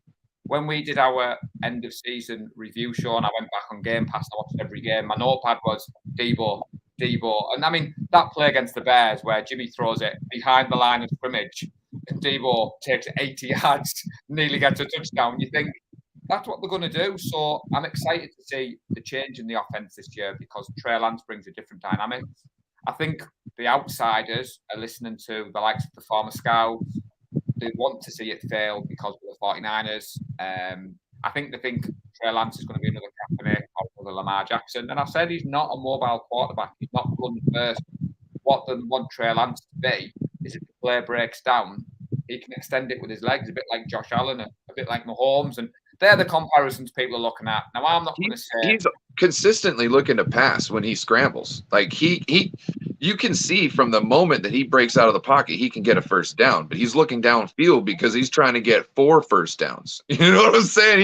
B: When we did our end of season review show and I went back on Game Pass, I watched every game, my notepad was Deebo. And I mean, that play against the Bears where Jimmy throws it behind the line of scrimmage and Deebo takes it 80 yards, nearly gets a touchdown. You think, that's what they're going to do. So I'm excited to see the change in the offense this year, because Trey Lance brings a different dynamic. I think the outsiders are listening to the likes of the former scouts. They want to see it fail because of the 49ers. I think they think Trey Lance is going to be another Kaepernick or another Lamar Jackson. And I've said he's not a mobile quarterback. He's not run first. What they want Trey Lance to be is, if the play breaks down, he can extend it with his legs, a bit like Josh Allen, a bit like Mahomes. And they're the comparisons people are looking at. Now, I'm not going to say...
A: He's consistently looking to pass when he scrambles. Like, you can see from the moment that he breaks out of the pocket, he can get a first down, but he's looking downfield because he's trying to get 4 first downs. You know what I'm saying?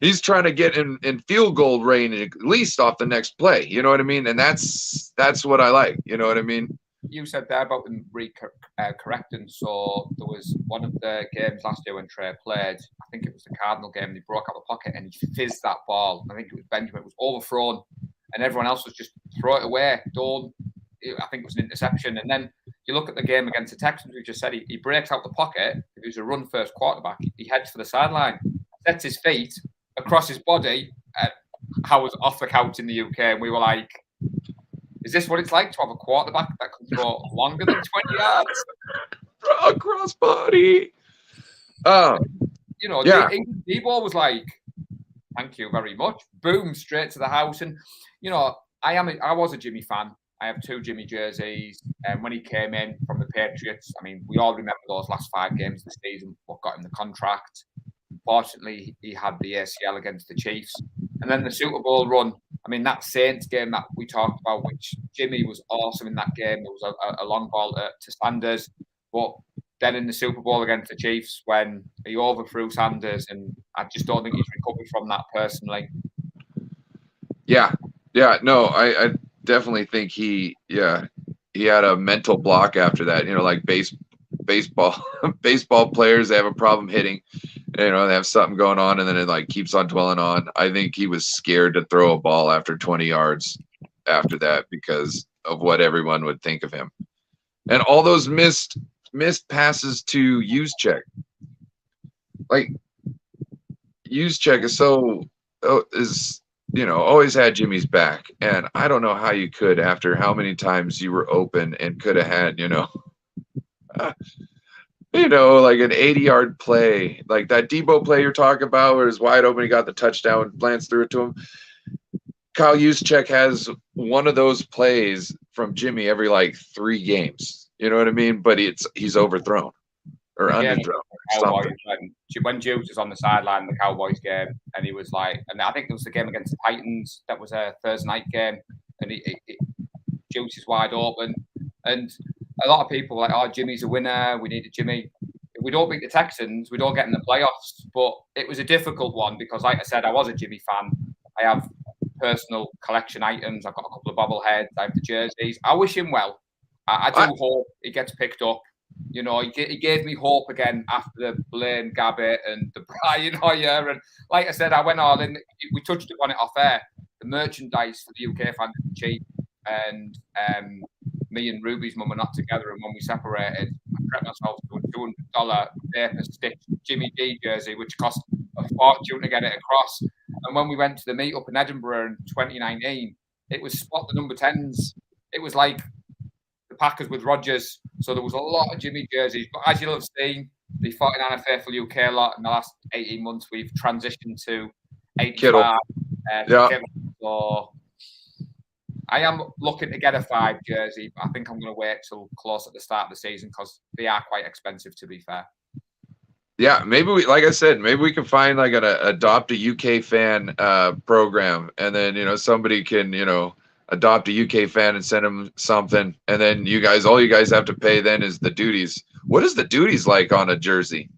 A: He's trying to get in field goal range at least off the next play. You know what I mean? And that's what I like. You know what I mean?
B: You said there about them correcting. So there was one of the games last year when Trey played, I think it was the Cardinal game, and he broke out the pocket and he fizzed that ball. I think it was Benjamin. It was overthrown, and everyone else was just throw it away. I think it was an interception. And then you look at the game against the Texans, we just said he breaks out the pocket. If he was a run-first quarterback, he heads for the sideline, sets his feet across his body. I was off the couch in the UK, and we were like, is this what it's like to have a quarterback that can throw longer than 20 yards?
A: Cross body.
B: Yeah. Deebo was like, thank you very much. Boom, straight to the house. And, I was a Jimmy fan. I have 2 Jimmy jerseys. And when he came in from the Patriots, I mean, we all remember those last 5 games of the season, what got him the contract. Unfortunately, he had the ACL against the Chiefs. And then the Super Bowl run, I mean, that Saints game that we talked about, which Jimmy was awesome in that game. There was a long ball to Sanders. But then in the Super Bowl against the Chiefs, when he overthrew Sanders, and I just don't think he's recovered from that personally.
A: Yeah. No, I definitely think he had a mental block after that. Like baseball players, they have a problem hitting. They have something going on, and then it like keeps on dwelling on. I think he was scared to throw a ball after 20 yards after that because of what everyone would think of him, and all those missed passes to Juszczyk. Like Juszczyk is always had Jimmy's back, and I don't know how you could, after how many times you were open and could have had You know, like an 80-yard play, like that Debo play you're talking about, where it's wide open, he got the touchdown, Lance threw it to him. Kyle Juszczyk has one of those plays from Jimmy every like 3 games. You know what I mean? But he's overthrown or underthrown or something.
B: When Juice was on the sideline in the Cowboys game, and he was like, and I think it was the game against the Titans, that was a Thursday night game, and Juice is wide open, and a lot of people were like, oh, Jimmy's a winner, we need a Jimmy. If we don't beat the Texans, we don't get in the playoffs. But it was a difficult one because, like I said, I was a Jimmy fan. I have personal collection items. I've got a couple of bobbleheads. I have the jerseys. I wish him well. I do hope he gets picked up. You know, he gave me hope again after the Blaine Gabbert and the Brian Hoyer. And like I said, I went all in. We touched upon it off air. The merchandise for the UK fans is cheap. And me and Ruby's mum were not together. And when we separated, I treated myself to a $200 paper stitch Jimmy G jersey, which cost a fortune to get it across. And when we went to the meetup in Edinburgh in 2019, it was spot the number 10s. It was like the Packers with Rodgers. So there was a lot of Jimmy jerseys. But as you'll have seen, the 49er Faithful UK lot in the last 18 months, we've transitioned to 85. So I am looking to get a 5 jersey, but I think I'm going to wait till close at the start of the season because they are quite expensive, to be fair.
A: Yeah, maybe like I said, maybe we can find like an adopt a UK fan program, and then somebody can adopt a UK fan and send them something, and then all you guys have to pay then is the duties. What is the duties like on a jersey?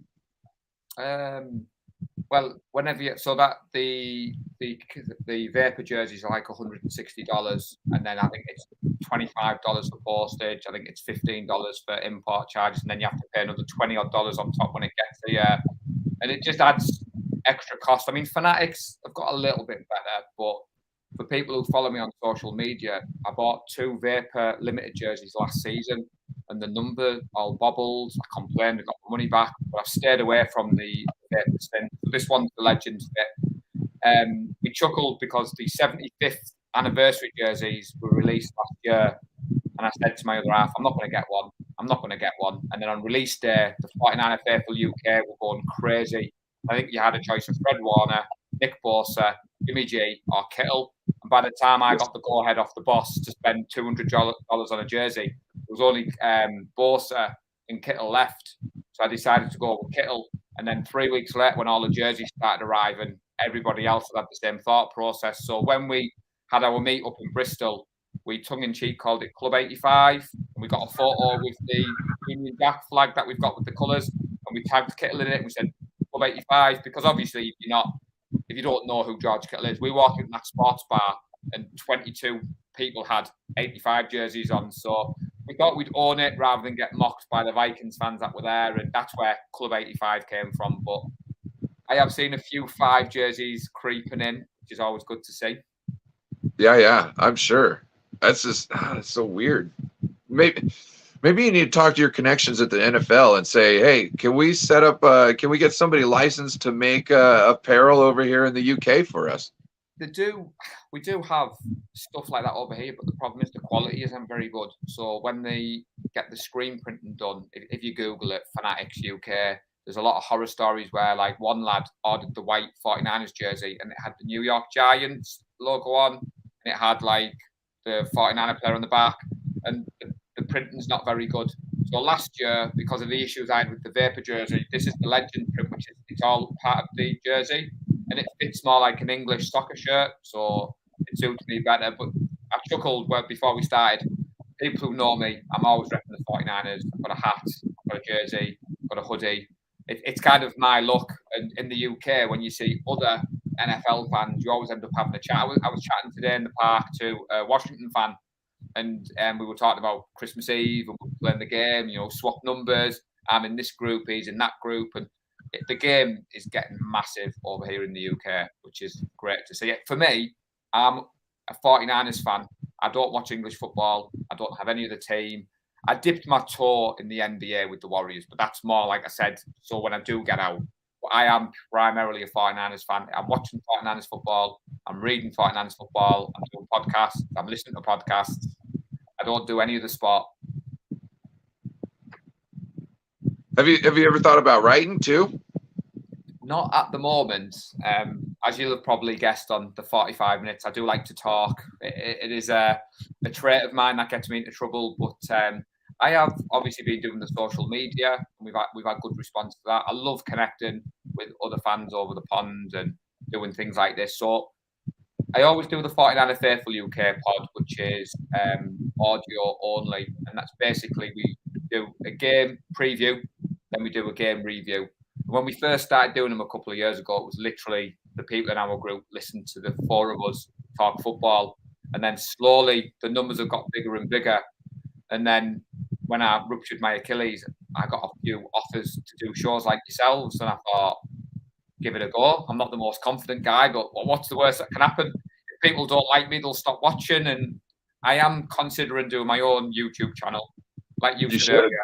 B: Well, whenever the Vapor jerseys are like $160, and then I think it's $25 for postage. I think it's $15 for import charges, and then you have to pay another $20 on top when it gets here, and it just adds extra cost. I mean, Fanatics have got a little bit better, but for people who follow me on social media, I bought 2 Vapor limited jerseys last season, and the number all bobbled. I complained, I got my money back, but I've stayed away from the Vapor spin. This one's the Legends bit. We chuckled because the 75th anniversary jerseys were released last year, and I said to my other half, I'm not going to get one. And then on release day, the 49er Faithful UK were going crazy. I think you had a choice of Fred Warner, Nick Bosa, Jimmy G, or Kittle. And by the time I got the go-ahead off the boss to spend $200 on a jersey, it was only Bosa and Kittle left. So I decided to go with Kittle. And then 3 weeks later, when all the jerseys started arriving, everybody else had the same thought process. So when we had our meet up in Bristol, we tongue-in-cheek called it Club 85. And we got a photo with the Union Jack flag that we've got with the colours. And we tagged Kittle in it. And we said Club 85, because obviously if you don't know who George Kittle is, we walked in that sports bar and 22 people had 85 jerseys on. So we thought we'd own it rather than get mocked by the Vikings fans that were there. And that's where Club 85 came from. But I have seen a few 5 jerseys creeping in, which is always good to see.
A: Yeah, I'm sure. That's just it's so weird. Maybe you need to talk to your connections at the NFL and say, hey, can we set up? Can we get somebody licensed to make apparel over here in the UK for us?
B: We do have stuff like that over here, but the problem is the quality isn't very good. So when they get the screen printing done, if you Google it, Fanatics UK, there's a lot of horror stories where like one lad ordered the white 49ers jersey and it had the New York Giants logo on, and it had like the 49er player on the back, and the printing's not very good. So last year, because of the issues I had with the Vapor jersey, this is the Legend print, which is it's all part of the jersey, and it fits more like an English soccer shirt, so it suits me better. But I chuckled before we started. People who know me, I'm always repping the 49ers. I've got a hat, I've got a jersey, I've got a hoodie. It's kind of my look. And in the UK, when you see other NFL fans, you always end up having a chat. I was chatting today in the park to a Washington fan, and we were talking about Christmas Eve and we were playing the game, swap numbers. I'm in this group, he's in that group. And the game is getting massive over here in the UK, which is great to see. For me, I'm a 49ers fan. I don't watch English football. I don't have any other team. I dipped my toe in the NBA with the Warriors, but that's more, like I said, so when I do get out. But I am primarily a 49ers fan. I'm watching 49ers football. I'm reading 49ers football. I'm doing podcasts. I'm listening to podcasts. I don't do any other sport.
A: Have you ever thought about writing too?
B: Not at the moment. As you'll have probably guessed on the 45 minutes, I do like to talk. It is a trait of mine that gets me into trouble. But I have obviously been doing the social media, and we've had good response to that. I love connecting with other fans over the pond and doing things like this. So I always do the 49er Faithful UK pod, which is audio only, and that's basically we do a game preview, then we do a game review. When we first started doing them a couple of years ago, it was literally the people in our group listened to the four of us talk football. And then slowly the numbers have got bigger and bigger. And then when I ruptured my Achilles, I got a few offers to do shows like yourselves. And I thought, give it a go. I'm not the most confident guy, but what's the worst that can happen? If people don't like me, they'll stop watching. And I am considering doing my own YouTube channel, like you said earlier.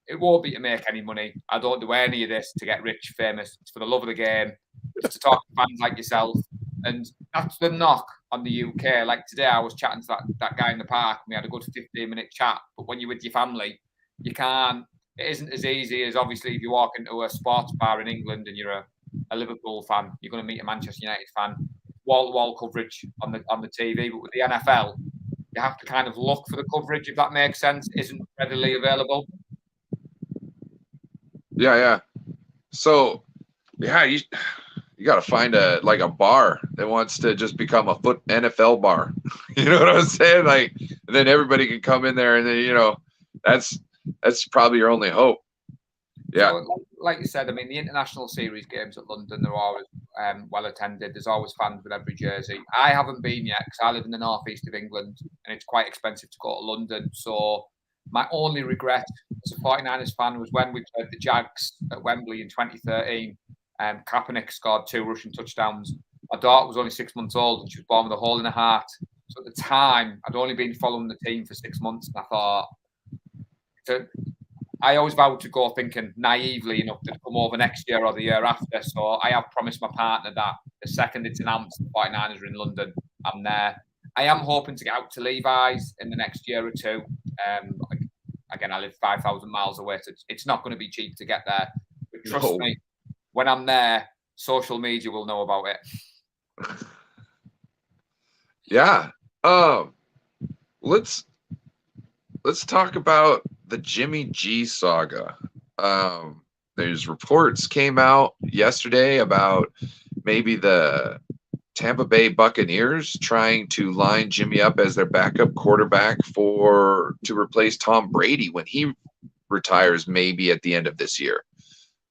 B: It won't be to make any money. I don't do any of this to get rich, famous. It's for the love of the game. It's to talk to fans like yourself. And that's the knock on the UK. Like today, I was chatting to that guy in the park. And we had a good 15-minute chat. But when you're with your family, you can't. It isn't as easy as obviously if you walk into a sports bar in England and you're a Liverpool fan, you're going to meet a Manchester United fan. Wall-to-wall coverage on the TV. But with the NFL, you have to kind of look for the coverage, if that makes sense. It isn't readily available.
A: Yeah. So, yeah, you got to find a bar that wants to just become a foot NFL bar. You know what I'm saying? Like, and then everybody can come in there, and then that's probably your only hope. Yeah.
B: So, like you said, I mean, the international series games at London, they're always well attended. There's always fans with every jersey. I haven't been yet because I live in the northeast of England, and it's quite expensive to go to London. So my only regret as a 49ers fan was when we played the Jags at Wembley in 2013. Kaepernick scored 2 rushing touchdowns. My daughter was only 6 months old and she was born with a hole in her heart. So at the time, I'd only been following the team for 6 months. And I thought, I always vowed to go thinking naively enough to come over next year or the year after. So I have promised my partner that the second it's announced the 49ers are in London, I'm there. I am hoping to get out to Levi's in the next year or two. Again, I live 5,000 miles away, so it's not going to be cheap to get there. But trust me, when I'm there, social media will know about it.
A: Yeah. Let's talk about the Jimmy G saga. There's reports came out yesterday about maybe the Tampa Bay Buccaneers trying to line Jimmy up as their backup quarterback to replace Tom Brady when he retires, maybe at the end of this year.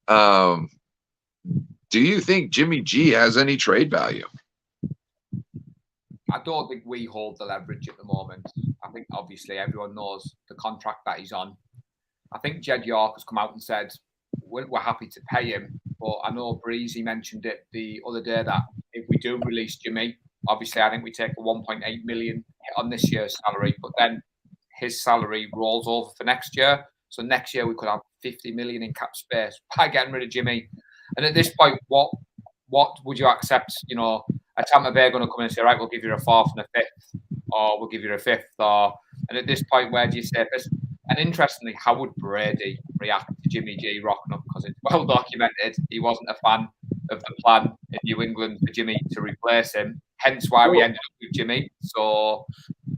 A: Do you think Jimmy G has any trade value?
B: I don't think we hold the leverage at the moment. I think obviously everyone knows the contract that he's on. I think Jed York has come out and said we're happy to pay him. But I know Breezy mentioned it the other day that if we do release Jimmy, obviously I think we take a 1.8 million hit on this year's salary, but then his salary rolls over for next year. So next year we could have 50 million in cap space by getting rid of Jimmy. And at this point, what would you accept? You know, a Tampa Bay going to come in and say, right, we'll give you a 4th and a 5th, or we'll give you a 5th, and at this point, where do you say this? And interestingly, how would Brady react to Jimmy G rocking up? Because it's well documented he wasn't a fan of the plan in New England for Jimmy to replace him. Hence why we ended up with Jimmy. So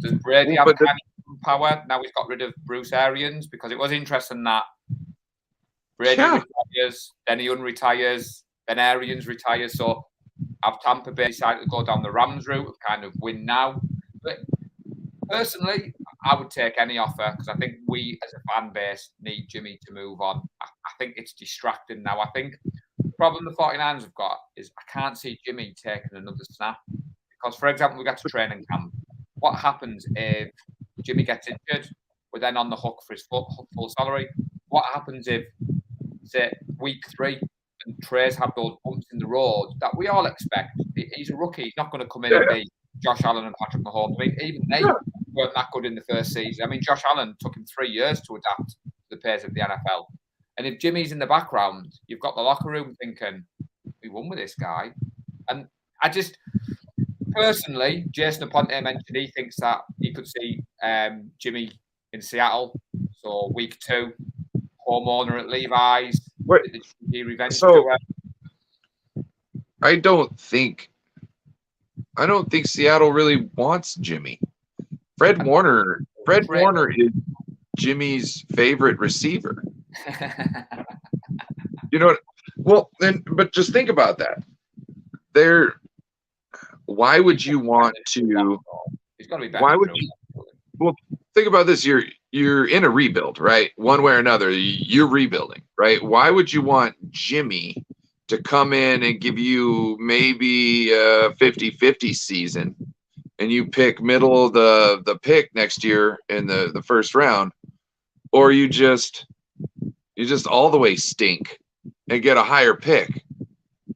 B: does Brady have any power now he's got rid of Bruce Arians? Because it was interesting that Brady retires, then he unretires, then Arians retires. So have Tampa Bay decided to go down the Rams route of kind of win now? But personally, I would take any offer because I think we as a fan base need Jimmy to move on. I think it's distracting now. I think the problem the 49ers have got is I can't see Jimmy taking another snap. Because, for example, we get to training camp. What happens if Jimmy gets injured? We're then on the hook for his full salary. What happens if, say, week 3 and Trey's have those bumps in the road that we all expect? He's a rookie. He's not going to come in and be Josh Allen and Patrick Mahomes. I mean, even they weren't that good in the first season. I mean, Josh Allen took him 3 years to adapt to the pace of the NFL. And if Jimmy's in the background, you've got the locker room thinking, we won with this guy. And I just, personally, Jason Aponte mentioned he thinks that he could see Jimmy in Seattle. So week 2, homeowner at Levi's.
A: What?
B: The revenge
A: So
B: tour.
A: I don't think Seattle really wants Jimmy. Fred Warner is Jimmy's favorite receiver. You know what? Well, then, but just think about that. Why would you want to?
B: He's got to be better.
A: Why would you? Well, think about this. You're in a rebuild, right? One way or another, you're rebuilding, right? Why would you want Jimmy to come in and give you maybe a 50-50 season, and you pick middle of the pick next year in the first round, or you just all the way stink and get a higher pick?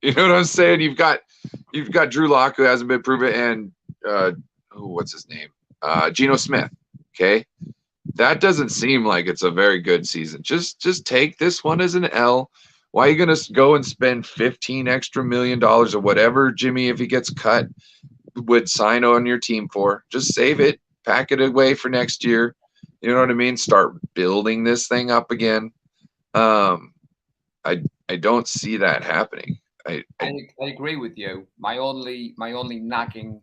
A: You know what I'm saying? You've got Drew Lock, who hasn't been proven, and what's his name? Geno Smith. Okay, that doesn't seem like it's a very good season. Just take this one as an L. Why are you gonna go and spend $15 extra million or whatever Jimmy, if he gets cut, would sign on your team for? Just save it, pack it away for next year. You know what I mean? Start building this thing up again. I don't see that happening. I
B: agree with you. My only nagging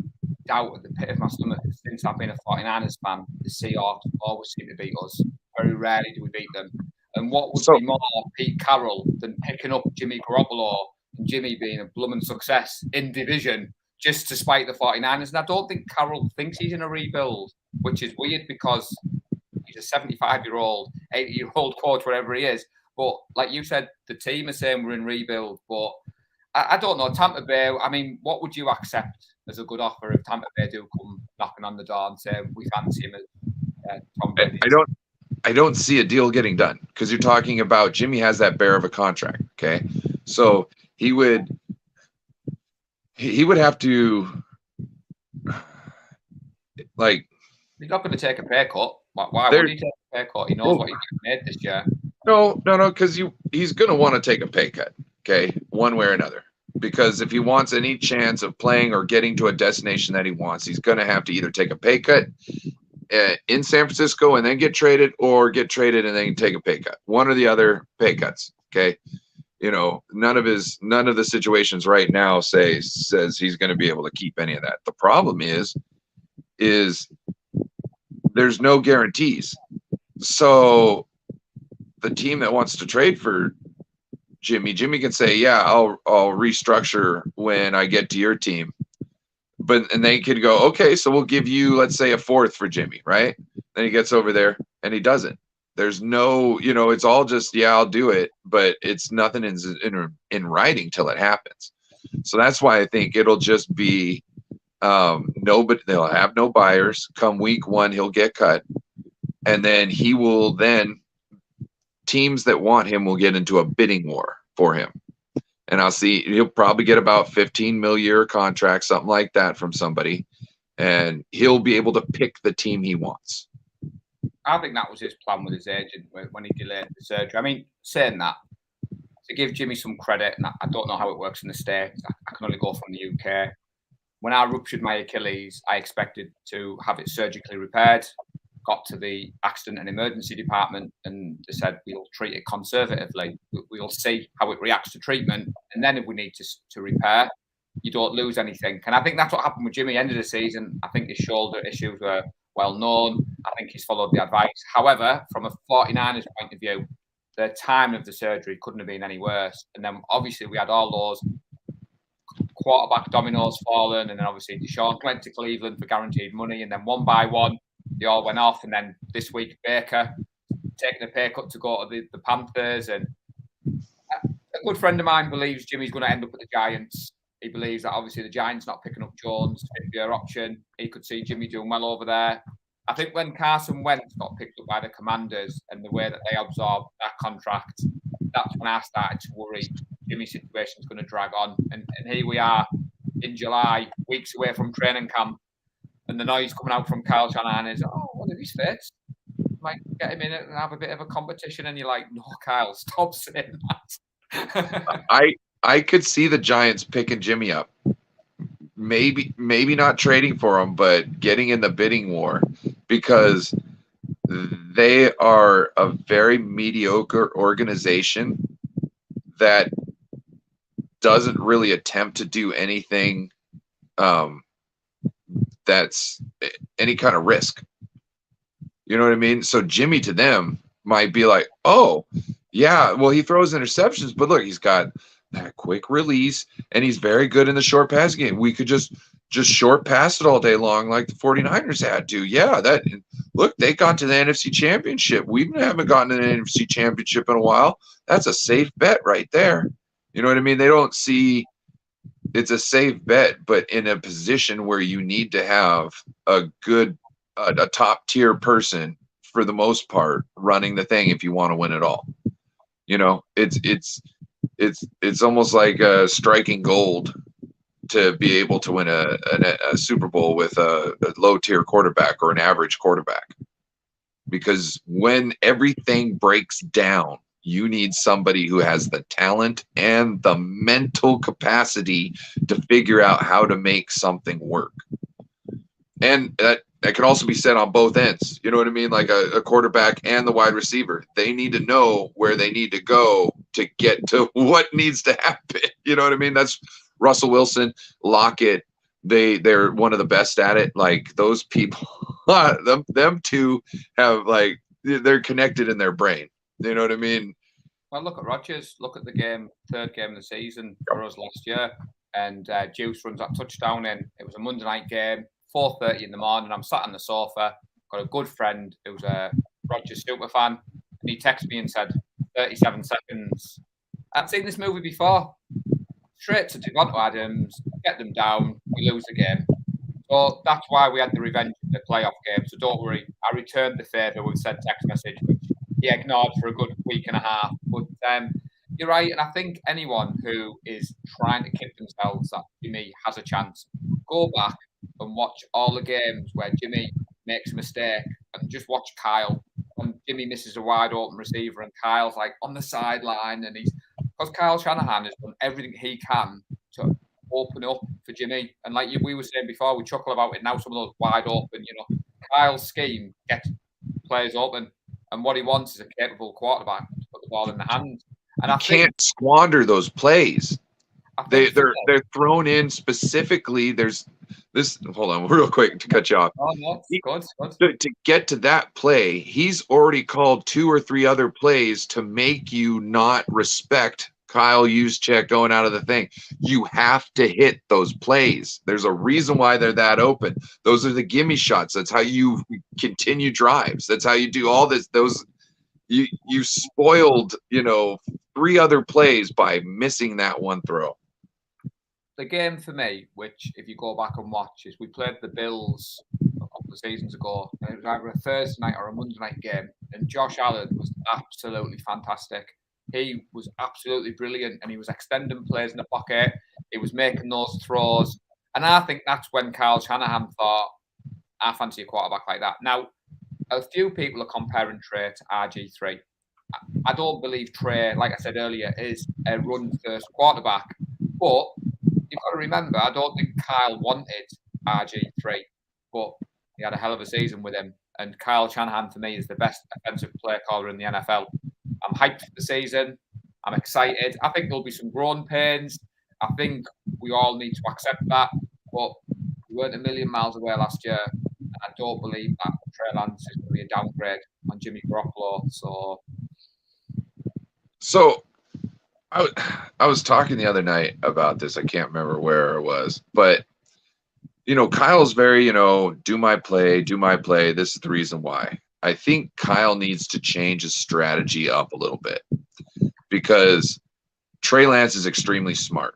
B: doubt at the pit of my stomach since I've been a 49ers fan, the Seahawks always seem to beat us. Very rarely do we beat them. And what would be more Pete Carroll than picking up Jimmy Garoppolo and Jimmy being a blooming success in division just to spite the 49ers? And I don't think Carroll thinks he's in a rebuild, which is weird because he's a 75-year-old, 80-year-old coach, whatever he is. But like you said, the team is saying we're in rebuild. But I don't know. Tampa Bay, I mean, what would you accept as a good offer if Tampa Bay do come knocking on the door and say we fancy him as Tom Brady?
A: I don't see a deal getting done because you're talking about Jimmy has that bear of a contract. Okay, so he would have to, like,
B: he's not going to take a pay cut. Why would he take a pay cut? He knows what he's made this year.
A: No, because he's going to want to take a pay cut. Okay, one way or another. Because if he wants any chance of playing or getting to a destination that he wants, he's going to have to either take a pay cut in San Francisco and then get traded, or get traded and then take a pay cut. One or the other pay cuts. Okay. You know, none of the situations right now says he's going to be able to keep any of that. The problem is there's no guarantees. So the team that wants to trade for Jimmy can say, yeah, I'll restructure when I get to your team. And they could go, okay, so we'll give you, let's say, a fourth for Jimmy, right? Then he gets over there and he doesn't. There's no, it's all just, yeah, I'll do it, but it's nothing in writing till it happens. So that's why I think it'll just be nobody. They'll have no buyers. Come week one, he'll get cut, and then teams that want him will get into a bidding war for him. And I'll see he'll probably get about $15 million a year contract, something like that, from somebody, and he'll be able to pick the team he wants.
B: I think that was his plan with his agent when he delayed the surgery. I mean, saying that, to give Jimmy some credit, and I don't know how it works in the States. I can only go from the UK. When I ruptured my Achilles, I expected to have it surgically repaired. Got to the accident and emergency department, and they said, we'll treat it conservatively. We'll see how it reacts to treatment. And then if we need to repair, you don't lose anything. And I think that's what happened with Jimmy. End of the season, I think his shoulder issues were well known. I think he's followed the advice. However, from a 49ers point of view, the time of the surgery couldn't have been any worse. And then obviously we had all those quarterback dominoes fallen, and then obviously Deshaun went to Cleveland for guaranteed money, and then one by one they all went off. And then this week Baker taking a pay cut to go to the Panthers, and a good friend of mine believes Jimmy's going to end up with the Giants. He believes that obviously the Giants not picking up Jones, fifth-year option. He could see Jimmy doing well over there. I think when Carson Wentz got picked up by the Commanders and the way that they absorbed that contract, that's when I started to worry Jimmy's situation is going to drag on. And here we are in July, weeks away from training camp, and the noise coming out from Kyle Shanahan is, what if he's fit? Might get him in and have a bit of a competition. And you're like, no, Kyle, stop saying that.
A: I could see the Giants picking Jimmy up. Maybe not trading for him, but getting in the bidding war, because they are a very mediocre organization that doesn't really attempt to do anything that's any kind of risk. You know what I mean? So Jimmy to them might be like, oh, yeah, well, he throws interceptions, but look, he's got that quick release, and he's very good in the short pass game. We could just short pass it all day long like the 49ers had to. Yeah, that look, they got to the NFC Championship. We haven't gotten to the NFC Championship in a while. That's a safe bet right there. You know what I mean? They don't see it's a safe bet, but in a position where you need to have a good a top tier person for the most part running the thing if you want to win it all. You know, it's almost like striking gold to be able to win a Super Bowl with a low tier quarterback or an average quarterback. Because when everything breaks down, you need somebody who has the talent and the mental capacity to figure out how to make something work. And that can also be said on both ends. You know what I mean? Like a quarterback and the wide receiver. They need to know where they need to go to get to what needs to happen. You know what I mean? That's Russell Wilson, Lockett. They're one of the best at it. Like those people, them two have like they're connected in their brain. You know what I mean?
B: Well, look at Rodgers. Look at the game, third game of the season for us last year, and Juice runs that touchdown in. It was a Monday night game, 4:30 in the morning. I'm sat on the sofa. Got a good friend who's a Rodgers super fan, and he texted me and said, 37 seconds. I'd seen this movie before. Straight to Devonta Adams, get them down, we lose the game. So that's why we had the revenge in the playoff game. So don't worry, I returned the favour with said text message, which he ignored for a good week and a half. But you're right, and I think anyone who is trying to kid themselves that Jimmy has a chance, go back and watch all the games where Jimmy makes a mistake and just watch Kyle. When Jimmy misses a wide open receiver and Kyle's like on the sideline, and because Kyle Shanahan has done everything he can to open up for Jimmy. And like we were saying before, we chuckle about it now, some of those wide open, Kyle's scheme gets players open. And what he wants is a capable quarterback to put the ball in the hands. And I
A: can't squander those plays. They're thrown in specifically. There's this. Hold on, real quick to cut you off.
B: Oh, no, good.
A: To get to that play, he's already called 2 or 3 other plays to make you not respect Kyle Juszczyk going out of the thing. You have to hit those plays. There's a reason why they're that open. Those are the gimme shots. That's how you continue drives. That's how you do all this. You spoiled, 3 other plays by missing that one throw.
B: The game for me, which if you go back and watch, is we played the Bills a couple of seasons ago. And it was either a Thursday night or a Monday night game. And Josh Allen was absolutely fantastic. He was absolutely brilliant, and he was extending plays in the pocket. He was making those throws. And I think that's when Kyle Shanahan thought, I fancy a quarterback like that. Now, a few people are comparing Trey to RG3. I don't believe Trey, like I said earlier, is a run-first quarterback. But you've got to remember, I don't think Kyle wanted RG3, but he had a hell of a season with him. And Kyle Shanahan, for me, is the best offensive play caller in the NFL. I'm hyped for the season. I'm excited. I think there'll be some growing pains. I think we all need to accept that. But we weren't a million miles away last year. And I don't believe that Trey Lance is going to be a downgrade on Jimmy Garoppolo.
A: So I was talking the other night about this. I can't remember where it was. But, Kyle's very, do my play. This is the reason why. I think Kyle needs to change his strategy up a little bit because Trey Lance is extremely smart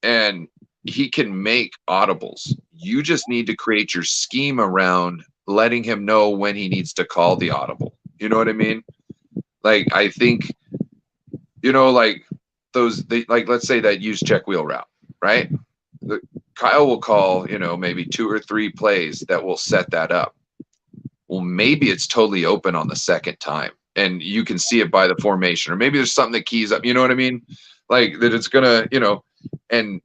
A: and he can make audibles. You just need to create your scheme around letting him know when he needs to call the audible. You know what I mean? Like, I think, like let's say that use check wheel route, right? Kyle will call, maybe 2 or 3 plays that will set that up. Well, maybe it's totally open on the second time and you can see it by the formation, or maybe there's something that keys up, you know what I mean? Like that it's going to, and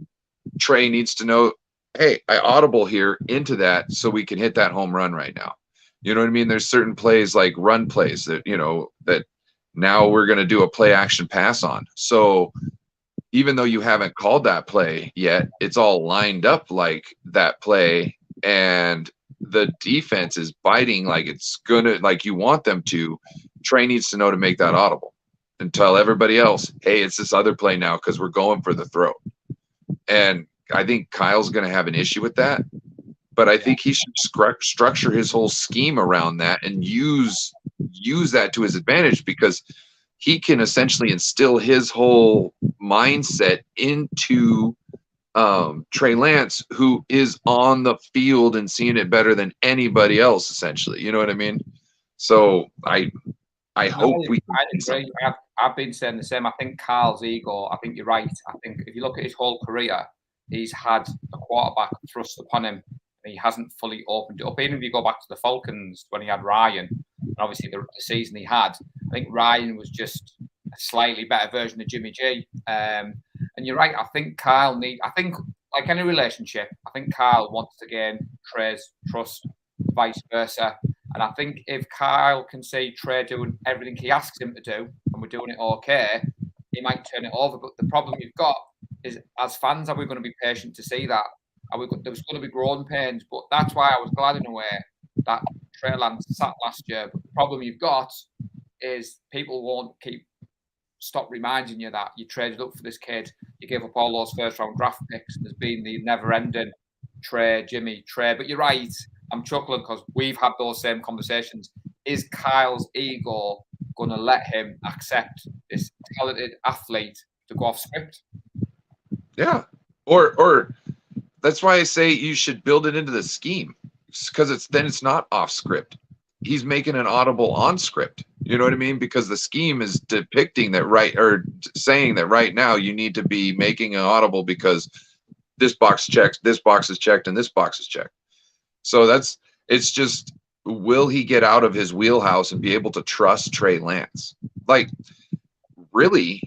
A: Trey needs to know, hey, I audible here into that so we can hit that home run right now. You know what I mean? There's certain plays like run plays that, that now we're going to do a play action pass on. So even though you haven't called that play yet, it's all lined up like that play, and the defense is biting like it's gonna, like you want them to. Trey needs to know to make that audible and tell everybody else, hey, it's this other play now because we're going for the throw. And I think Kyle's going to have an issue with that, but I think he should structure his whole scheme around that and use that to his advantage, because he can essentially instill his whole mindset into Trey Lance, who is on the field and seeing it better than anybody else, essentially. You know what I mean? So I hope we.
B: I agree. I've been saying the same. I think Carl's ego. I think you're right. I think if you look at his whole career, he's had a quarterback thrust upon him. He hasn't fully opened it up. Even if you go back to the Falcons when he had Ryan, and obviously the season he had, I think Ryan was just a slightly better version of Jimmy G. And you're right. I think I think like any relationship, I think Kyle wants to gain Trey's trust, vice versa. And I think if Kyle can see Trey doing everything he asks him to do, and we're doing it okay, he might turn it over. But the problem you've got is, as fans, are we going to be patient to see that? There's going to be growing pains, but that's why I was glad in a way that Trey Lance sat last year. But the problem you've got is people won't stop reminding you that you traded up for this kid, you gave up all those first round draft picks. There's been the never ending Trey. But you're right. I'm chuckling because we've had those same conversations. Is Kyle's ego going to let him accept this talented athlete to go off script?
A: Yeah, or that's why I say you should build it into the scheme, because it's not off script. He's making an audible on script. You know what I mean? Because the scheme is depicting that saying that right now you need to be making an audible because this box checked, this box is checked, and this box is checked. So it's just, will he get out of his wheelhouse and be able to trust Trey Lance? Like, really,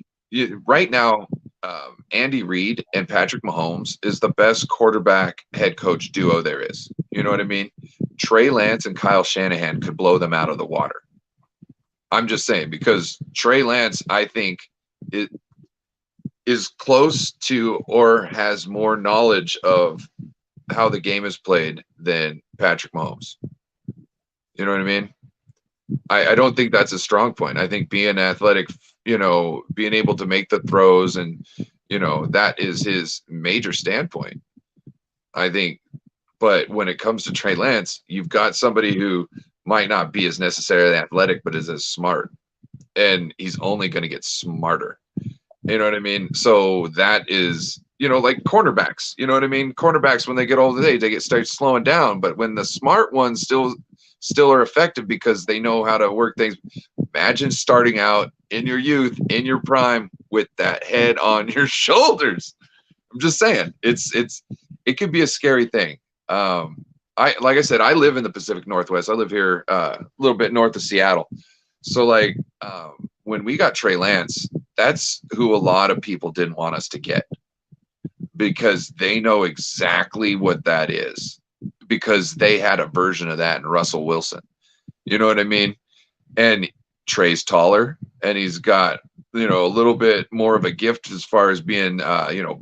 A: right now, Andy Reid and Patrick Mahomes is the best quarterback head coach duo there is. You know what I mean? Trey Lance and Kyle Shanahan could blow them out of the water. I'm just saying, because Trey Lance, I think, it is close to or has more knowledge of how the game is played than Patrick Mahomes. You know what I mean? I don't think that's a strong point. I think being athletic, being able to make the throws, and that is his major standpoint, I think. But when it comes to Trey Lance, you've got somebody who might not be as necessarily athletic, but is as smart, and he's only going to get smarter. You know what I mean? So that is, like cornerbacks. You know what I mean? Cornerbacks, when they get older, they start slowing down. But when the smart ones still are effective because they know how to work things. Imagine starting out in your youth, in your prime, with that head on your shoulders. I'm just saying, it could be a scary thing. Like I said, I live in the Pacific Northwest. I live here a little bit north of Seattle. So when we got Trey Lance, that's who a lot of people didn't want us to get, because they know exactly what that is, because they had a version of that in Russell Wilson. You know what I mean? And Trey's taller, and he's got, a little bit more of a gift as far as being,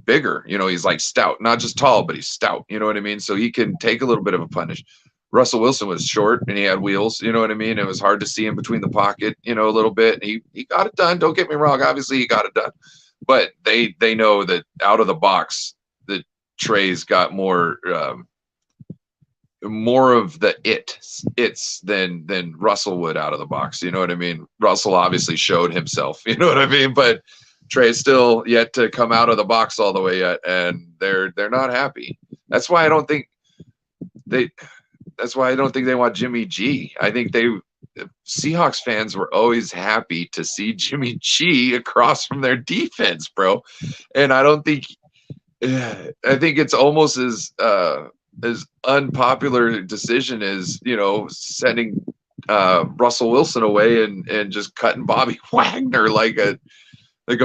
A: bigger. He's like stout, not just tall, but he's stout. You know what I mean? So he can take a little bit of a punish. Russell Wilson was short and he had wheels. You know what I mean? It was hard to see him between the pocket, a little bit. He got it done. Don't get me wrong. Obviously, he got it done. But they know that out of the box, that Trey's got more of the it's than Russell would out of the box. You know what I mean? Russell obviously showed himself, you know what I mean? But Trey's still yet to come out of the box all the way yet, and they're not happy. That's why I don't think they want Jimmy G. I think Seahawks fans were always happy to see Jimmy G across from their defense, bro. And I think it's almost as unpopular decision as, sending Russell Wilson away and just cutting Bobby Wagner like a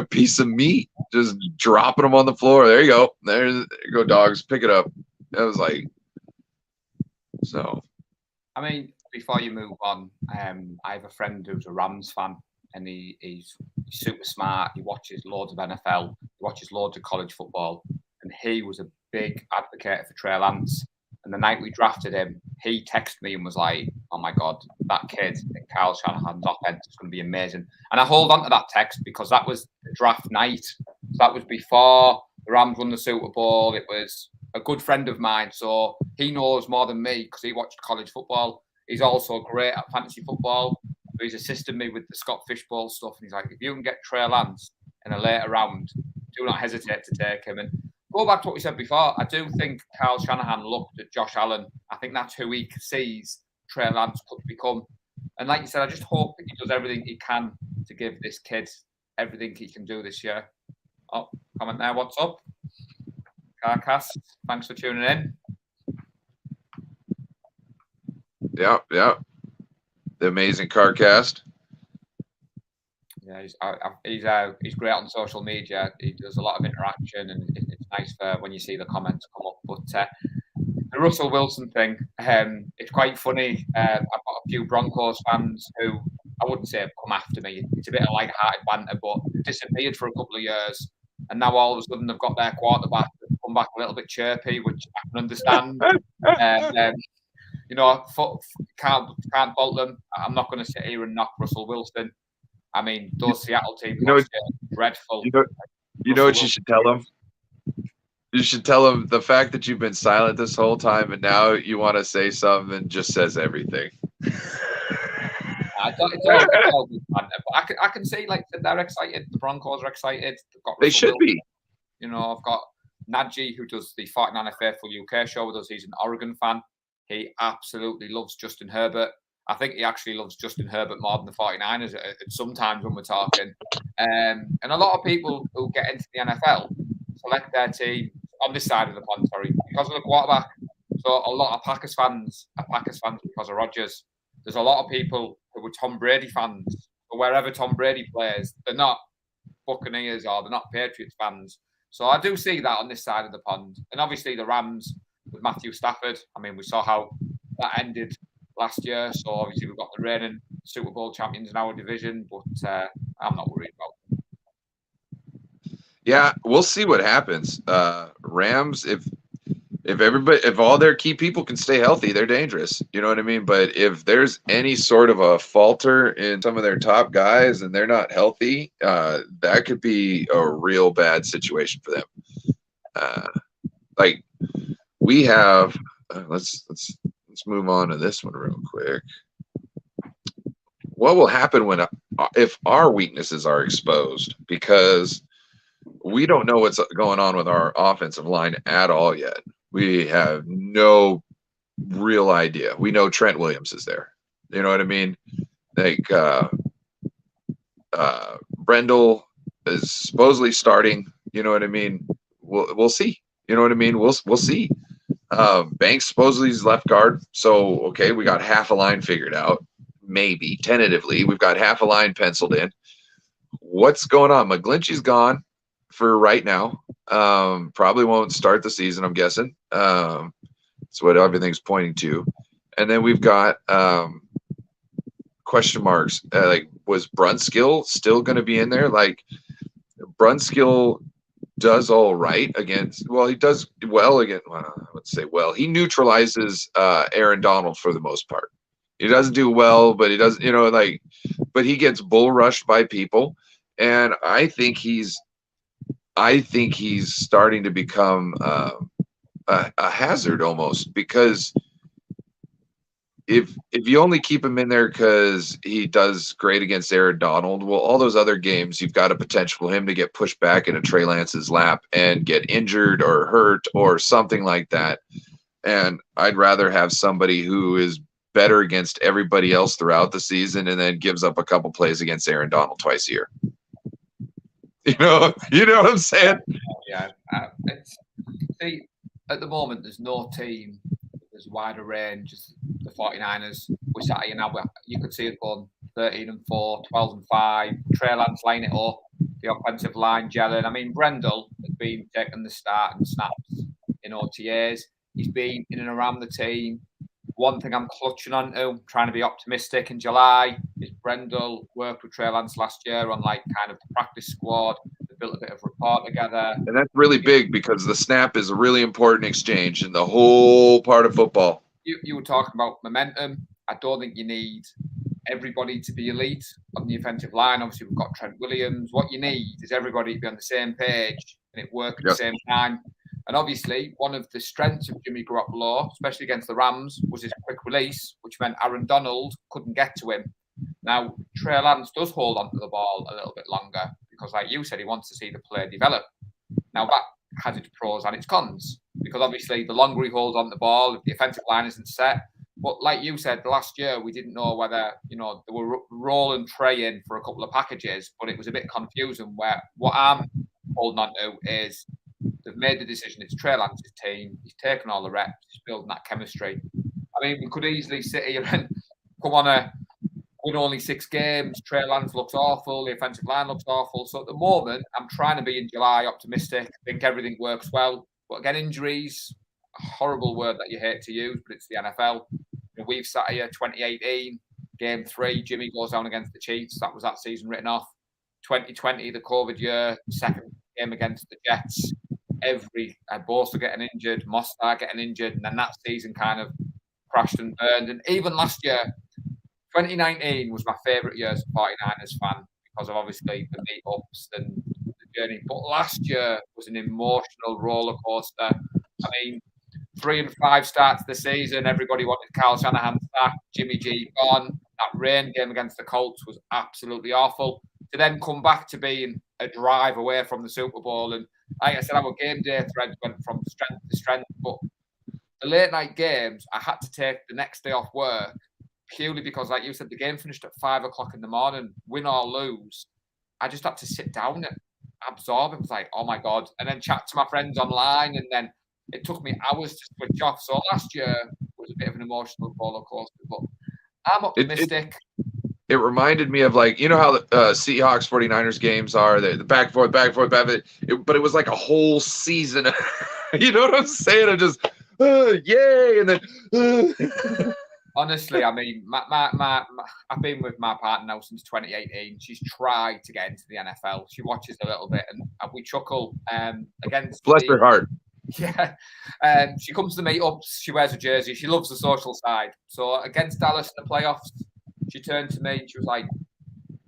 A: piece of meat, just dropping him on the floor. There you go. There you go, dogs. Pick it up. That was so.
B: I mean, before you move on, I have a friend who's a Rams fan, and he's super smart. He watches loads of NFL, he watches loads of college football, and he was a big advocate for Trey Lance. And the night we drafted him, he texted me and was like, "Oh my God, that kid in Kyle Shanahan's offense is going to be amazing." And I hold on to that text because that was the draft night. So that was before the Rams won the Super Bowl. It was a good friend of mine, so he knows more than me because he watched college football. He's also great at fantasy football. So he's assisted me with the Scott Fishbowl stuff. And he's like, if you can get Trey Lance in a later round, do not hesitate to take him. And go back to what we said before. I do think Kyle Shanahan looked at Josh Allen. I think that's who he sees Trey Lance could become. And like you said, I just hope that he does everything he can to give this kid everything he can do this year. Oh, comment there. What's up? Carcass, thanks for tuning in.
A: Yeah. The amazing Carcast.
B: Yeah, he's great on social media. He does a lot of interaction, and it's nice for when you see the comments come up. But the Russell Wilson thing, it's quite funny. I've got a few Broncos fans who I wouldn't say have come after me. It's a bit of light-hearted banter, but disappeared for a couple of years, and now all of a sudden they've got their quarterback come back a little bit chirpy, which I can understand. Can't fault them. I'm not going to sit here and knock Russell Wilson. I mean, those Seattle teams are dreadful.
A: You know what you should tell them? You should tell them the fact that you've been silent this whole time and now you want to say something and just says everything.
B: It's all good, man. But I can see, like, they're excited. The Broncos are excited.
A: They should be.
B: You know, I've got Najee, who does the 49er Faithful UK show with us. He's an Oregon fan. He absolutely loves Justin Herbert. I think he actually loves Justin Herbert more than the 49ers at sometimes when we're talking. And a lot of people who get into the NFL select their team on this side of the pond, because of the quarterback. So a lot of Packers fans are Packers fans because of Rodgers. There's a lot of people who were Tom Brady fans. But wherever Tom Brady plays, they're not Buccaneers or they're not Patriots fans. So I do see that on this side of the pond. And obviously the Rams with Matthew Stafford. I mean, we saw how that ended last year. So obviously we've got the reigning Super Bowl champions in our division, but I'm not worried about them.
A: Yeah, we'll see what happens. Rams, if all their key people can stay healthy, they're dangerous. You know what I mean? But if there's any sort of a falter in some of their top guys and they're not healthy, that could be a real bad situation for them. Like we have, let's move on to this one real quick. What will happen if our weaknesses are exposed? Because we don't know what's going on with our offensive line at all yet. We have no real idea. We know Trent Williams is there. You know what I mean? Like Brendel is supposedly starting. You know what I mean? We'll see. You know what I mean? We'll see. Banks supposedly is left guard. So okay, we got half a line figured out. Maybe tentatively, we've got half a line penciled in. What's going on? McGlinchey's gone for right now. Probably won't start the season, I'm guessing. That's what everything's pointing to. And then we've got question marks. Like, was Brunskill still going to be in there? Like, Brunskill does all right against. Well, he does well against. Well, I would say well. He neutralizes Aaron Donald for the most part. He doesn't do well, but he does. But he gets bull rushed by people, and I think he's starting to become a hazard almost, because if you only keep him in there because he does great against Aaron Donald, well, all those other games you've got a potential for him to get pushed back into Trey Lance's lap and get injured or hurt or something like that. And I'd rather have somebody who is better against everybody else throughout the season and then gives up a couple plays against Aaron Donald twice a year. You know what I'm saying?
B: Yeah. See, at the moment, there's no team as wide a range as the 49ers. We're sat here now, you could see it going 13-4, 12-5. Trey Lance line it up, the offensive line gelling. I mean, Brendel has been taking the start and snaps in OTAs. He's been in and around the team. One thing I'm clutching on to, trying to be optimistic in July, is Brendel worked with Trey Lance last year on like kind of the practice squad. They built a bit of rapport together.
A: And that's really big because the snap is a really important exchange in the whole part of football.
B: You were talking about momentum. I don't think you need everybody to be elite on the offensive line. Obviously, we've got Trent Williams. What you need is everybody to be on the same page and it work at the same time. And obviously, one of the strengths of Jimmy Garoppolo, especially against the Rams, was his quick release, which meant Aaron Donald couldn't get to him. Now, Trey Lance does hold onto the ball a little bit longer because, like you said, he wants to see the play develop. Now, that has its pros and its cons because obviously the longer he holds on the ball, if the offensive line isn't set. But like you said, last year we didn't know whether, they were rolling Trey in for a couple of packages, but it was a bit confusing. Where what I'm holding on to is they've made the decision. It's Trey Lance's team. He's taken all the reps. He's building that chemistry. I mean, we could easily sit here and come on win only 6 games. Trey Lance looks awful. The offensive line looks awful. So at the moment, I'm trying to be in July optimistic. I think everything works well. But again, injuries, a horrible word that you hate to use, but it's the NFL. We've sat here 2018, game 3, Jimmy goes down against the Chiefs. That was that season written off. 2020, the COVID year, second game against the Jets. Bosa getting injured, Mostard getting injured, and then that season kind of crashed and burned. And even last year, 2019 was my favourite year as a 49ers fan because of obviously the meetups and the journey. But last year was an emotional roller coaster. I mean, 3 and 5 starts the season. Everybody wanted Kyle Shanahan back. Jimmy G gone. That rain game against the Colts was absolutely awful. To then come back to being a drive away from the Super Bowl. And like I said, our game day threads went from strength to strength. But the late night games, I had to take the next day off work purely because, like you said, the game finished at 5 o'clock in the morning, win or lose. I just had to sit down and absorb. It was like, oh my God. And then chat to my friends online. And then it took me hours to switch off. So last year was a bit of an emotional roller coaster, but I'm optimistic.
A: It reminded me of, like, you know how the Seahawks 49ers games are, the back and forth, but it was like a whole season. You know what I'm saying? I just, yay, and then.
B: Honestly, I mean, I've been with my partner now since 2018. She's tried to get into the NFL. She watches a little bit, and we chuckle against.
A: Bless her heart.
B: Yeah, she comes to the meetups. She wears a jersey. She loves the social side. So against Dallas in the playoffs, she turned to me and she was like,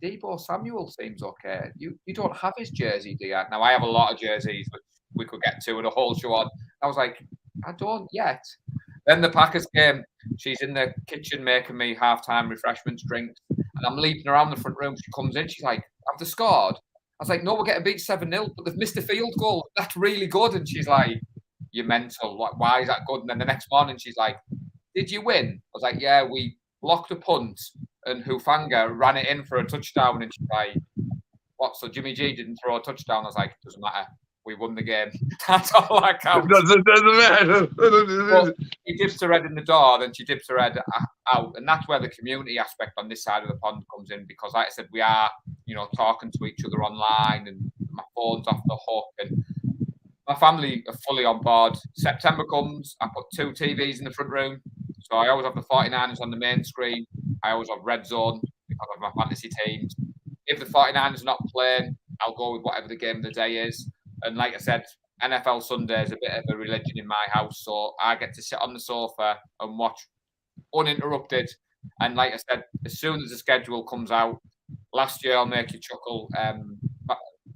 B: "Deebo Samuel seems okay. You don't have his jersey, do you?" Now I have a lot of jerseys, which we could get to in a whole show on. I was like, "I don't yet." Then the Packers game. She's in the kitchen making me halftime refreshments, drinks, and I'm leaping around the front room. She comes in. She's like, "Have they scored?" I was like, "No, we're getting beat 7-0, but they've missed a field goal. That's really good." And she's like, "You're mental. Like, why is that good?" And then the next morning, she's like, "Did you win?" I was like, "Yeah, we blocked a punt and Hufanga ran it in for a touchdown." And she's like, "What? So Jimmy G didn't throw a touchdown?" I was like, "Doesn't matter. We won the game. That's all that counts."
A: It doesn't matter.
B: But she dips her head in the door, then she dips her head out. And that's where the community aspect on this side of the pond comes in. Because like I said, we are, talking to each other online and my phone's off the hook. And my family are fully on board. September comes, I put 2 TVs in the front room. So I always have the 49ers on the main screen. I always have Red Zone because of my fantasy teams. If the 49ers are not playing, I'll go with whatever the game of the day is. And like I said, NFL Sunday is a bit of a religion in my house. So I get to sit on the sofa and watch uninterrupted. And like I said, as soon as the schedule comes out, last year, I'll make you chuckle.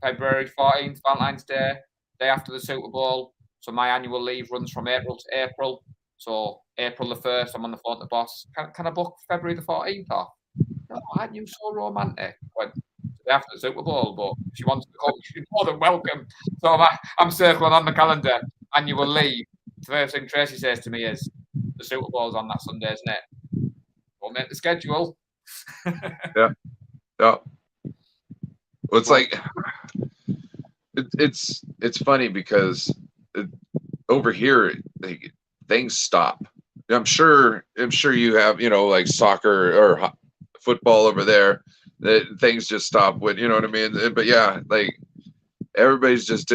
B: February 14th, Valentine's Day, day after the Super Bowl. So my annual leave runs from April to April. So April the 1st, I'm on the phone to the boss. Can I book February the 14th off? No, aren't you so romantic? But after the Super Bowl, but if she wants to come, she's more than welcome. So I'm circling on the calendar, annual leave. The first thing Tracy says to me is, "The Super Bowl's on that Sunday, isn't it? We'll make the schedule."
A: Yeah. Well, it's like it's funny because over here things stop. I'm sure you have like soccer or football over there. That things just stop when, you know what I mean? But yeah, like everybody's just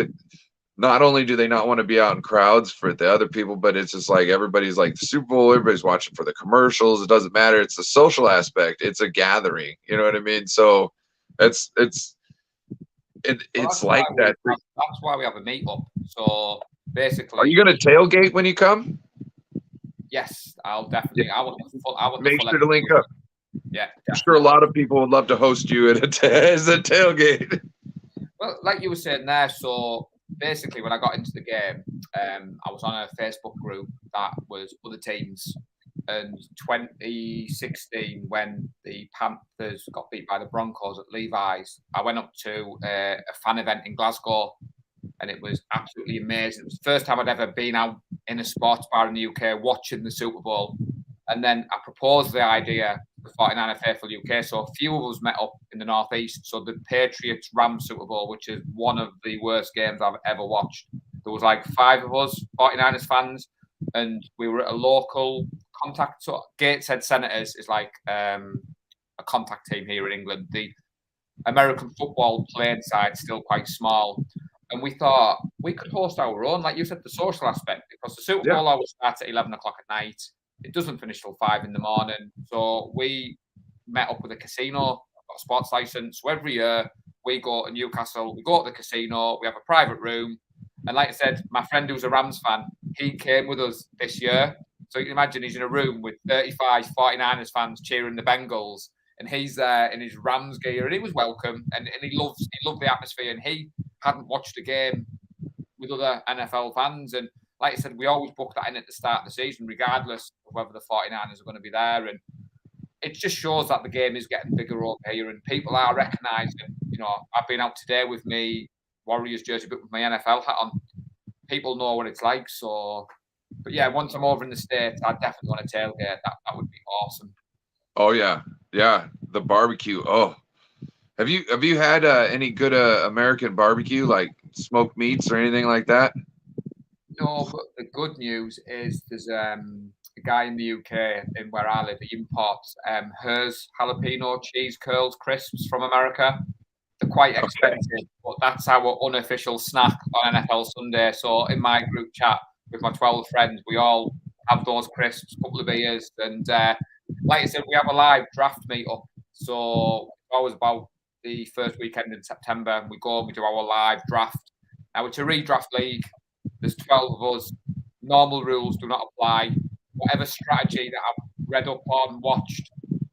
A: not only do they not want to be out in crowds for the other people, but it's just like everybody's like the Super Bowl, everybody's watching for the commercials. It doesn't matter. It's the social aspect. It's a gathering. You know what I mean? So it's
B: Well,
A: like that.
B: That's why we have a meetup. So basically,
A: are you going to tailgate when you come?
B: Yes, I'll definitely. I want
A: make sure to link up.
B: Yeah, definitely.
A: I'm sure a lot of people would love to host you as a tailgate.
B: Well, like you were saying there, so basically when I got into the game, I was on a Facebook group that was other teams. And 2016, when the Panthers got beat by the Broncos at Levi's, I went up to a fan event in Glasgow, and it was absolutely amazing. It was the first time I'd ever been out in a sports bar in the UK watching the Super Bowl. And then I proposed the idea to 49er Faithful UK. So a few of us met up in the Northeast. So the Patriots-Rams Super Bowl, which is one of the worst games I've ever watched. There was like 5 of us, 49ers fans, and we were at a local contact. So Gateshead Senators is like a contact team here in England. The American football playing side is still quite small. And we thought we could host our own, like you said, the social aspect, because the Super Bowl always starts at 11 o'clock at night. It doesn't finish till 5 in the morning. So we met up with a casino, got a sports license. So every year we go to Newcastle, we go to the casino, we have a private room. And like I said, my friend who's a Rams fan, he came with us this year. So you can imagine he's in a room with 35 49ers fans cheering the Bengals. And he's there in his Rams gear, and he was welcome, and he loved the atmosphere, and he hadn't watched a game with other NFL fans. And like I said, we always book that in at the start of the season, regardless of whether the 49ers are going to be there. And it just shows that the game is getting bigger over here, and people are recognising, you know, I've been out today with me Warriors jersey, but with my NFL hat on. People know what it's like. So, but yeah, once I'm over in the States, I definitely want to tailgate. That would be awesome.
A: Oh yeah. Yeah, the barbecue. Oh, have you had any good American barbecue, like smoked meats or anything like that?
B: No, but the good news is there's a guy in the UK in where I live. He imports hers jalapeno cheese curls crisps from America. They're quite expensive, but that's our unofficial snack on NFL Sunday. So in my group chat with my 12 friends, we all have those crisps, a couple of beers, and like I said, we have a live draft meetup. So it's always about the first weekend in September, and we go and we do our live draft. Now it's a redraft league. There's 12 of us. Normal rules do not apply. Whatever strategy that I've read up on, watched,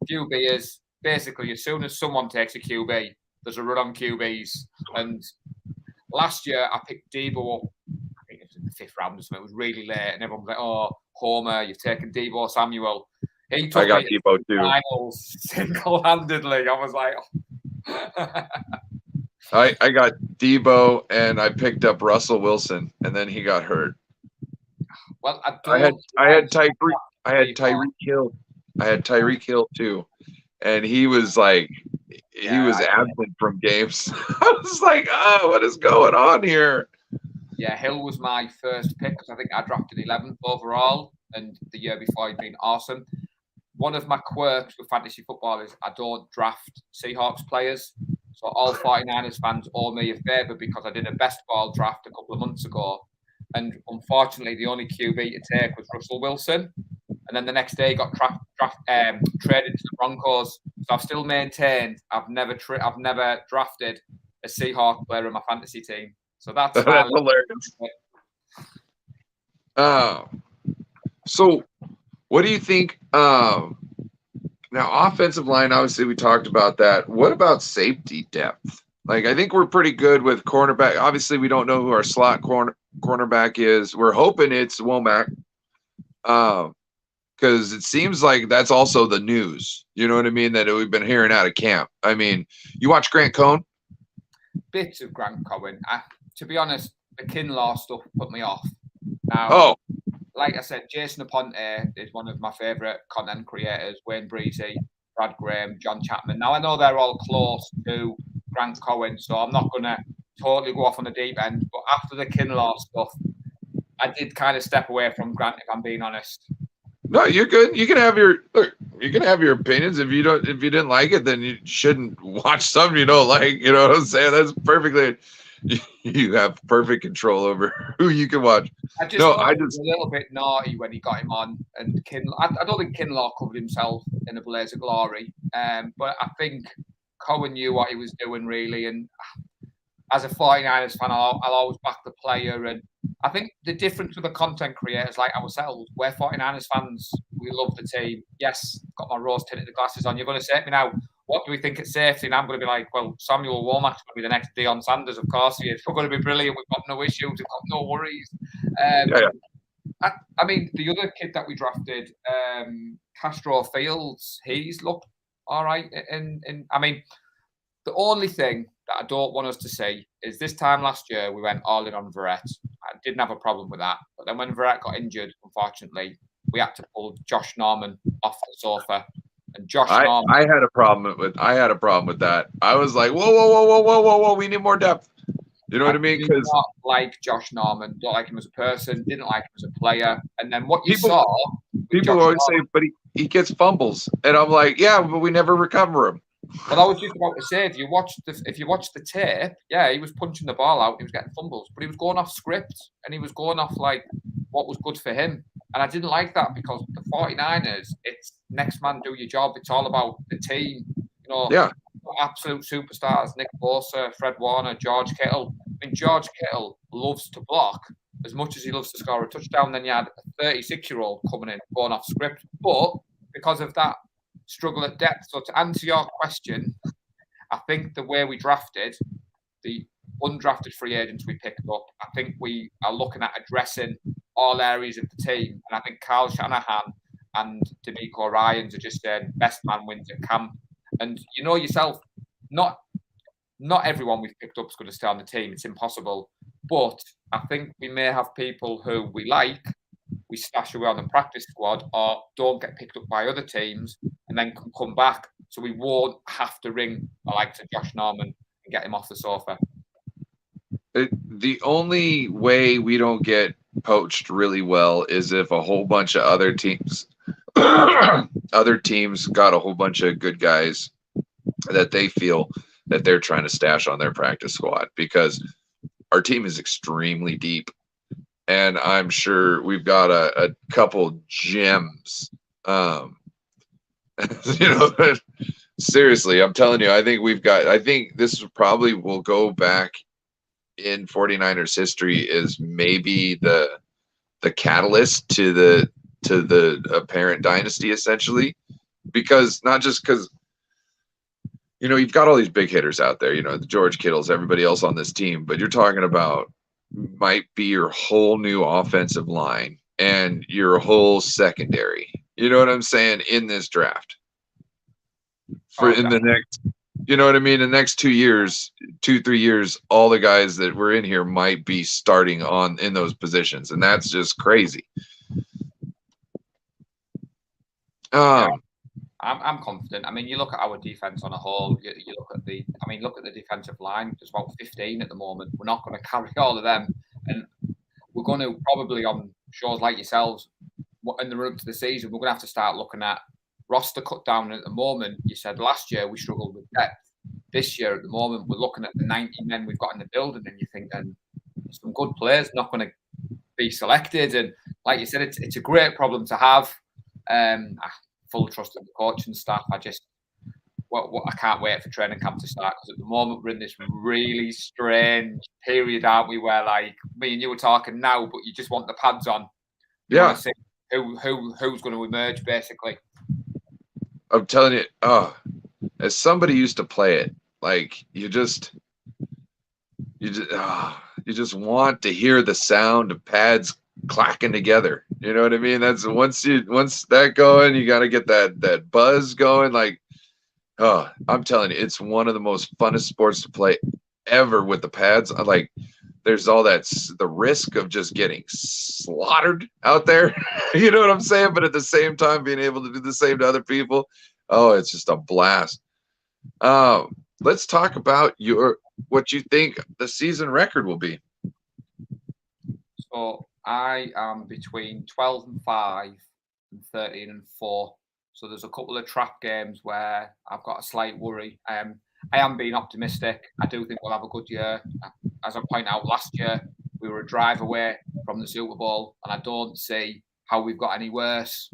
B: few beers. Basically, as soon as someone takes a QB, there's a run on QBs. And last year, I picked Debo up. I think it was in the 5th round or something. It was really late, and everyone was like, "Oh, Homer, you've taken Debo Samuel." He took
A: I got Debo too.
B: Finals single-handedly. I was like, oh.
A: I got Debo, and I picked up Russell Wilson, and then he got hurt.
B: Well,
A: I had Tyreek Hill. I had Tyreek Hill too, and he was like, he was absent from games. I was like, oh, what is going on here?
B: Yeah, Hill was my first pick because I think I drafted 11th overall, and the year before he'd been awesome. One of my quirks with fantasy football is I don't draft Seahawks players. So all 49ers fans owe me a favour because I did a best ball draft a couple of months ago. And unfortunately, the only QB to take was Russell Wilson. And then the next day, he got traded to the Broncos. So I've still maintained I've never drafted a Seahawks player in my fantasy team. So that's
A: hilarious. So what do you think? Now, offensive line, obviously, we talked about that. What about safety depth? Like, I think we're pretty good with cornerback. Obviously, we don't know who our slot cornerback is. We're hoping it's Womack, because it seems like that's also the news. You know what I mean? That we've been hearing out of camp. I mean, you watch Grant Cohn?
B: Bits of Grant Cohen. To be honest, the Kinlaw stuff put me off. Now, like I said, Jason Aponte is one of my favourite content creators. Wayne Breezy, Brad Graham, John Chapman. Now, I know they're all close to Grant Cohen, so I'm not going to totally go off on the deep end. But after the Kinlaw stuff, I did kind of step away from Grant, if I'm being honest.
A: No, you're good. You can have your opinions. If you didn't like it, then you shouldn't watch something you don't like. You know what I'm saying? That's perfectly. you have perfect control over who you can watch.
B: I just
A: No,
B: thought
A: I
B: it was
A: just
B: a little bit naughty when he got him on, and I don't think Kinlaw covered himself in a blaze of glory, but I think Cohen knew what he was doing really, and as a 49ers fan, I'll always back the player. And I think the difference with the content creators like ourselves, we're 49ers fans, we love the team. Yes, got my rose tinted glasses on. You're going to say to me now, what do we think at safety? And I'm going to be like, well, Samuel Womack's going to be the next Deion Sanders, of course he is. We're going to be brilliant. We've got no issues. We've got no worries.
A: yeah.
B: I mean, the other kid that we drafted, Castro Fields, he's looked all right. And I mean, the only thing that I don't want us to see is this time last year we went all in on Verrett. I didn't have a problem with that, but then when Verrett got injured, unfortunately, we had to pull Josh Norman off the sofa. And Norman,
A: I had a problem with that. I was like, whoa, we need more depth. You know what I mean?
B: Because not like Josh Norman, don't like him as a person, didn't like him as a player. And then what you saw,
A: people always say, but he gets fumbles, and I'm like, yeah, but we never recover him.
B: Well, I was just about to say, if you watch the tape, yeah, he was punching the ball out, he was getting fumbles, but he was going off script and he was going off like what was good for him. And I didn't like that because the 49ers, it's next man do your job. It's all about the team. You know,
A: yeah.
B: Absolute superstars, Nick Bosa, Fred Warner, George Kittle. I mean, George Kittle loves to block as much as he loves to score a touchdown. Then you had a 36-year-old coming in, going off script. But because of that struggle at depth. So to answer your question, I think the way we drafted, the undrafted free agents we picked up, I think we are looking at addressing all areas of the team. And I think Kyle Shanahan and D'Amico Ryans are just saying best man wins at camp. And you know yourself, not everyone we've picked up is going to stay on the team. It's impossible. But I think we may have people who we like, we stash away on the practice squad, or don't get picked up by other teams and then can come back. So we won't have to ring the likes of Josh Norman and get him off the sofa.
A: The only way we don't get poached really well is if a whole bunch of other teams got a whole bunch of good guys that they feel that they're trying to stash on their practice squad, because our team is extremely deep. And I'm sure we've got a couple gems. Seriously, I'm telling you, I think this probably will go back in 49ers history is maybe the catalyst to the apparent dynasty, essentially, because not just because you've got all these big hitters out there, the George Kittles, everybody else on this team, but you're talking about might be your whole new offensive line and your whole secondary. You know what I'm saying? In this draft in the next, you know what I mean? The next 2 years, 3 years, all the guys that were in here might be starting in those positions. And that's just crazy.
B: I'm confident. I mean, you look at our defense on a whole. You look at the defensive line. There's about 15 at the moment. We're not going to carry all of them, and we're going to probably on shows like yourselves in the run up to the season. We're going to have to start looking at roster cut down. At the moment, you said last year we struggled with depth. This year, at the moment, we're looking at the 90 men we've got in the building, and you think, and some good players not going to be selected. And like you said, it's a great problem to have. Full trust in the coaching staff. I can't wait for training camp to start, because at the moment we're in this really strange period, aren't we? Where like me and you were talking now, but you just want the pads on. You want to see who's going to emerge, basically.
A: I'm telling you, as somebody used to play it, like you just want to hear the sound of pads clacking together. You know what I mean? That's once that going, you got to get that buzz going. Like, I'm telling you, it's one of the most funnest sports to play ever with the pads. Like, there's all the risk of just getting slaughtered out there. You know what I'm saying? But at the same time, being able to do the same to other people. Oh, it's just a blast. Let's talk about what you think the season record will be.
B: So I am between 12-5 and 13-4. So there's a couple of trap games where I've got a slight worry. I am being optimistic. I do think we'll have a good year. as I pointed out last year, we were a drive away from the Super Bowl, and I don't see how we've got any worse.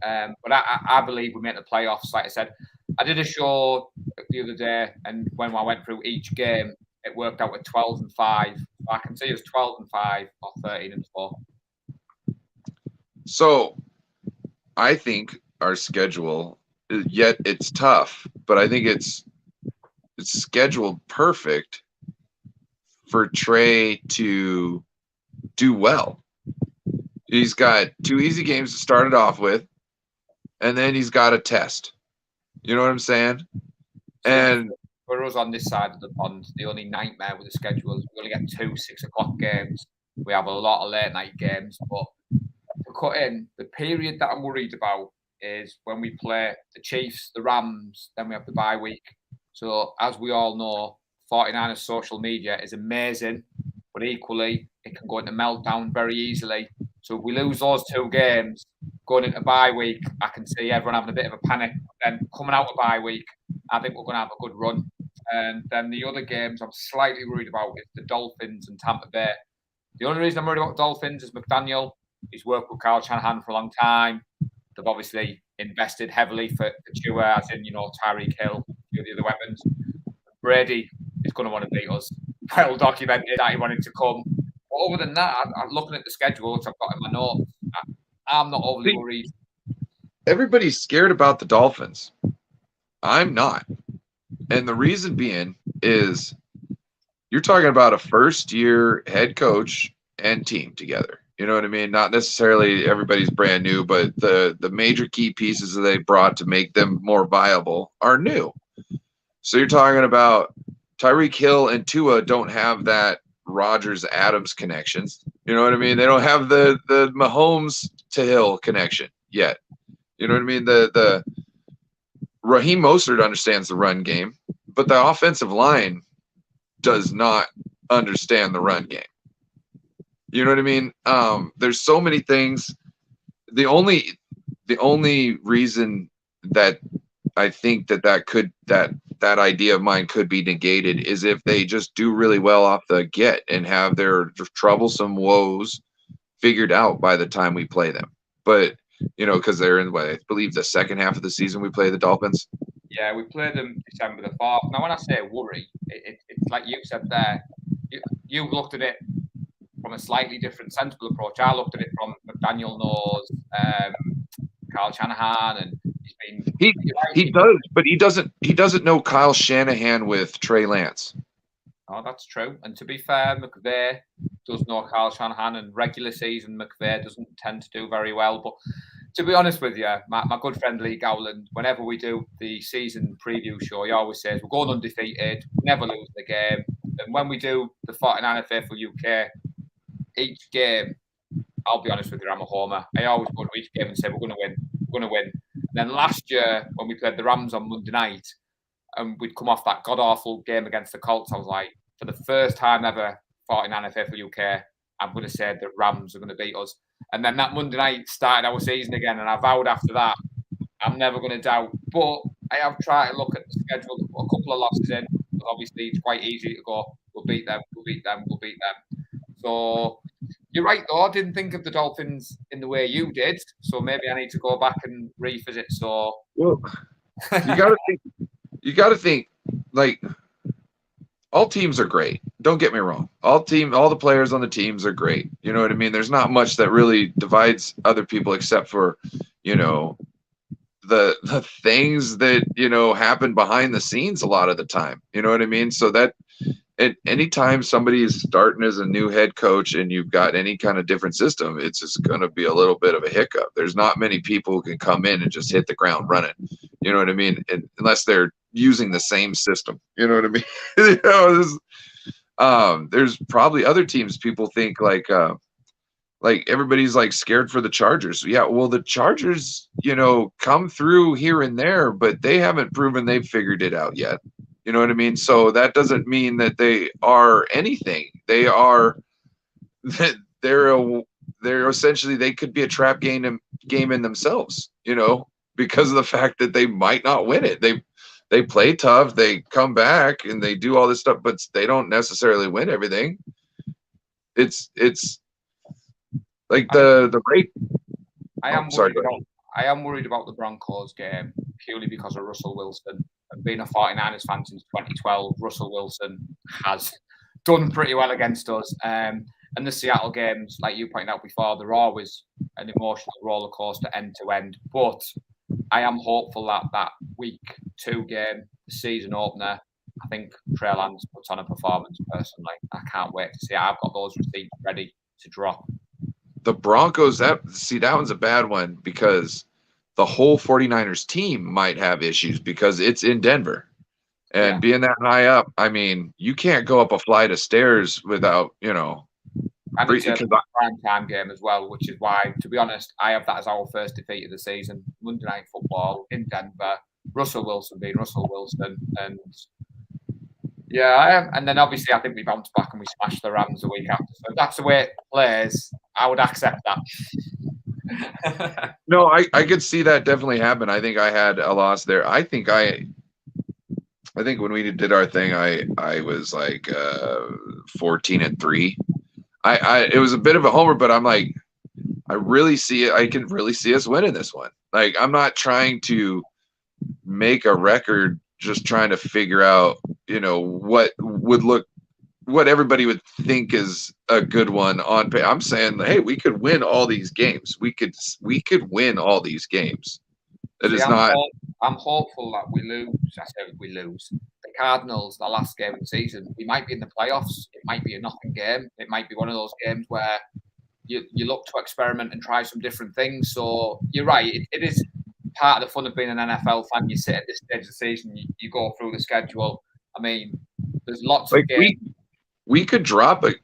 B: But I believe we made the playoffs. Like I said, I did a show the other day, and when I went through each game, it worked out at 12-5. I can see us 12-5 or 13-4.
A: So I think our schedule, yet it's tough, but I think it's scheduled perfect for Trey to do well. He's got 2 easy games to start it off with, and then he's got a test. You know what I'm saying? And
B: for us on this side of the pond, the only nightmare with the schedule is we only get 2 6:00 games. We have a lot of late night games, but to cut in, the period that I'm worried about is when we play the Chiefs, the Rams, then we have the bye week. So as we all know, 49ers social media is amazing, but equally it can go into meltdown very easily. So if we lose those 2 games, going into bye week, I can see everyone having a bit of a panic. Then coming out of bye week, I think we're going to have a good run. And then the other games I'm slightly worried about is the Dolphins and Tampa Bay. The only reason I'm worried about Dolphins is McDaniel. He's worked with Kyle Shanahan for a long time. They've obviously invested heavily for Tua, as in, Tyreek Hill, a few of the other weapons. Brady is going to want to beat us. Well documented that he wanted to come. But other than that, I'm looking at the schedule, which I've got in my notes. I'm not overly worried.
A: Everybody's scared about the Dolphins. I'm not. And the reason being is you're talking about a first-year head coach and team together. You know what I mean? Not necessarily everybody's brand new, but the major key pieces that they brought to make them more viable are new. So you're talking about Tyreek Hill and Tua don't have that Rodgers-Adams connections. You know what I mean? They don't have the Mahomes to Hill connection yet. You know what I mean? The Raheem Mostert understands the run game, but the offensive line does not understand the run game. You know what I mean? There's so many things. The only reason that I think that idea of mine could be negated is if they just do really well off the get and have their troublesome woes figured out by the time we play them. But because they're in, I believe, the second half of the season we play the Dolphins.
B: Yeah, we play them December the 4th. Now, when I say worry, it's like you said there. You looked at it from a slightly different, sensible approach. I looked at it from McDaniel knows, Kyle Shanahan, and he's been.
A: He does, but he doesn't know Kyle Shanahan with Trey Lance.
B: Oh, that's true. And to be fair, McVay does know Kyle Shanahan, and regular season McVay doesn't tend to do very well. But to be honest with you, my good friend Lee Gowland, whenever we do the season preview show, he always says we're going undefeated, never lose the game. And when we do the 49er Faithful UK, each game, I'll be honest with you, I'm a homer. I always go to each game and say we're going to win, we're going to win. And then last year, when we played the Rams on Monday night, and we'd come off that god-awful game against the Colts, I was like, for the first time ever, 49er Faithful UK, I'm going to say the Rams are going to beat us. And then that Monday night started our season again, and I vowed after that, I'm never going to doubt. But I have tried to look at the schedule, a couple of losses in, but obviously it's quite easy to go, we'll beat them, we'll beat them, we'll beat them. So you're right, though. I didn't think of the Dolphins in the way you did, so maybe I need to go back and revisit. So,
A: well, you got to think like all teams are great. Don't get me wrong. All the players on the teams are great. You know what I mean? There's not much that really divides other people except for, the things that, happen behind the scenes a lot of the time. You know what I mean? So that anytime somebody is starting as a new head coach and you've got any kind of different system, it's just going to be a little bit of a hiccup. There's not many people who can come in and just hit the ground running. You know what I mean? Unless they're using the same system. You know what I mean? There's probably other teams people think like everybody's like scared for the Chargers. Yeah, well, the Chargers, come through here and there, but they haven't proven they've figured it out yet. You know what I mean? So that doesn't mean that they are anything. They're essentially, they could be a trap game in themselves, because of the fact that they might not win it. they play tough, they come back and they do all this stuff, but they don't necessarily win everything. It's like the rate.
B: I am worried about the Broncos game purely because of Russell Wilson. And being a 49ers fan since 2012, Russell Wilson has done pretty well against us. And the Seattle games, like you pointed out before, they're always an emotional roller coaster end to end. But I am hopeful that week 2 game, the season opener, I think Trey Lance puts on a performance personally. I can't wait to see it. I've got those receipts ready to drop.
A: The Broncos, that one's a bad one because the whole 49ers team might have issues because it's in Denver. And being that high up, I mean, you can't go up a flight of stairs without,
B: And it's a prime time game as well, which is why, to be honest, I have that as our first defeat of the season. Monday Night Football in Denver. Russell Wilson being Russell Wilson. And and then obviously I think we bounce back and we smash the Rams the week after. So if that's the way it plays, I would accept that.
A: No, I could see that definitely happen. I think I had a loss there. I think when we did our thing, I was like 14-3. It was a bit of a homer, but I'm like, I really see it. I can really see us winning this one. Like, I'm not trying to make a record, just trying to figure out, what everybody would think is a good one on pay. I'm saying, hey, we could win all these games. We could win all these games.
B: I'm hopeful that we lose. I say we lose. The Cardinals, the last game of the season, we might be in the playoffs. It might be a nothing game. It might be one of those games where you look to experiment and try some different things. So you're right. It is part of the fun of being an NFL fan. You sit at this stage of the season, you go through the schedule. I mean, there's lots of games.
A: We could drop it.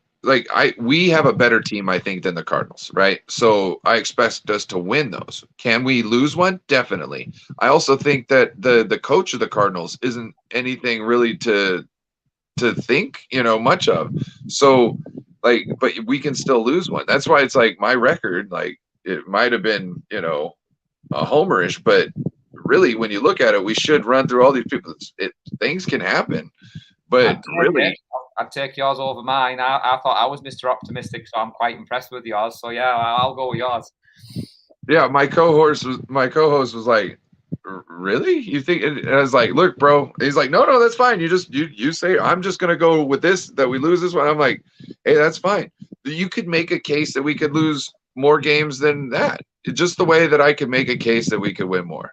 A: We have a better team, I think, than the Cardinals, right? So I expect us to win those. Can we lose one? Definitely. I also think that the coach of the Cardinals isn't anything really to think, much of. So, but we can still lose one. That's why it's like my record, it might have been, a homerish, but really, when you look at it, we should run through all these people. Things can happen, but really.
B: I'd take yours over mine. I thought I was Mr. Optimistic, so I'm quite impressed with yours. So yeah, I'll go with yours.
A: Yeah, my co-host was like, "Really? You think?" And I was like, "Look, bro." He's like, "No, that's fine. You say I'm just gonna go with this, that we lose this one." I'm like, "Hey, that's fine. You could make a case that we could lose more games than that. Just the way that I could make a case that we could win more."